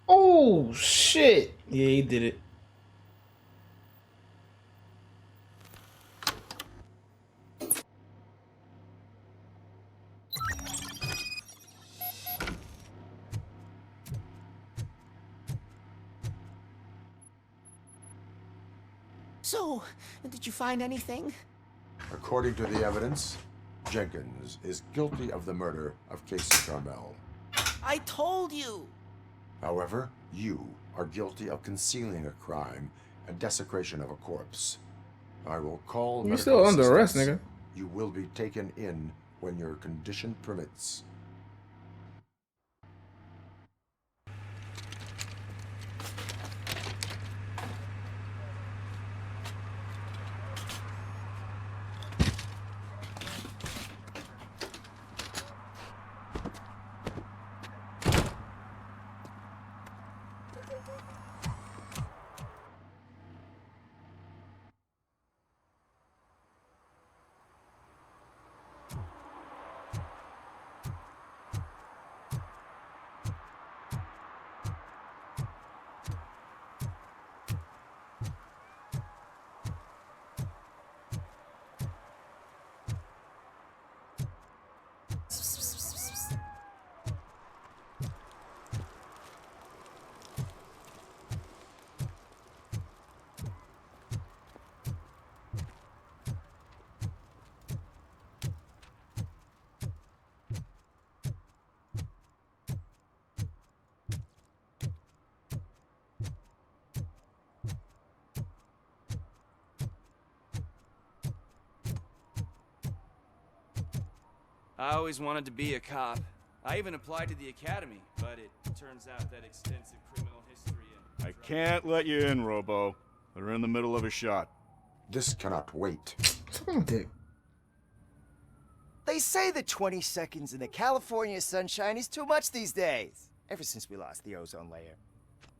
Oh shit! Yeah, he did it. So, did you find anything? According to the evidence, Jenkins is guilty of the murder of Casey Carmel. I told you! However, you are guilty of concealing a crime and desecration of a corpse. I will call You're medical still under arrest, assistance. nigga. You will be taken in when your condition permits. I always wanted to be a cop. I even applied to the academy, but it turns out that extensive criminal history and... I can't let you in, Robo. They're in the middle of a shot. This cannot wait. They say that 20 seconds in the California sunshine is too much these days. Ever since we lost the ozone layer.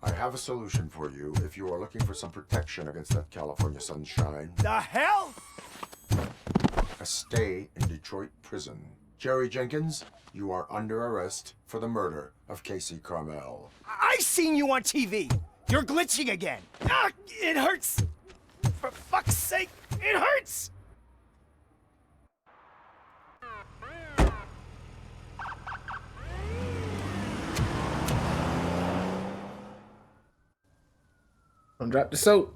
I have a solution for you if you are looking for some protection against that California sunshine. The hell? A stay in Detroit prison. Jerry Jenkins, you are under arrest for the murder of Casey Carmel. I seen you on TV. You're glitching again. Ah, it hurts. For fuck's sake, it hurts. Don't drop the soap.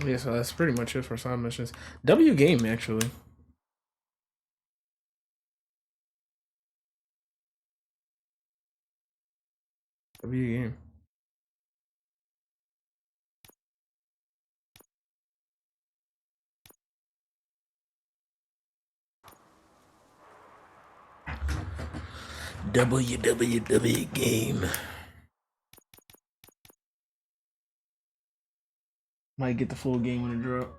Yeah, so that's pretty much it for side missions. W game, actually. W game. WWW game. Might get the full game when it drop.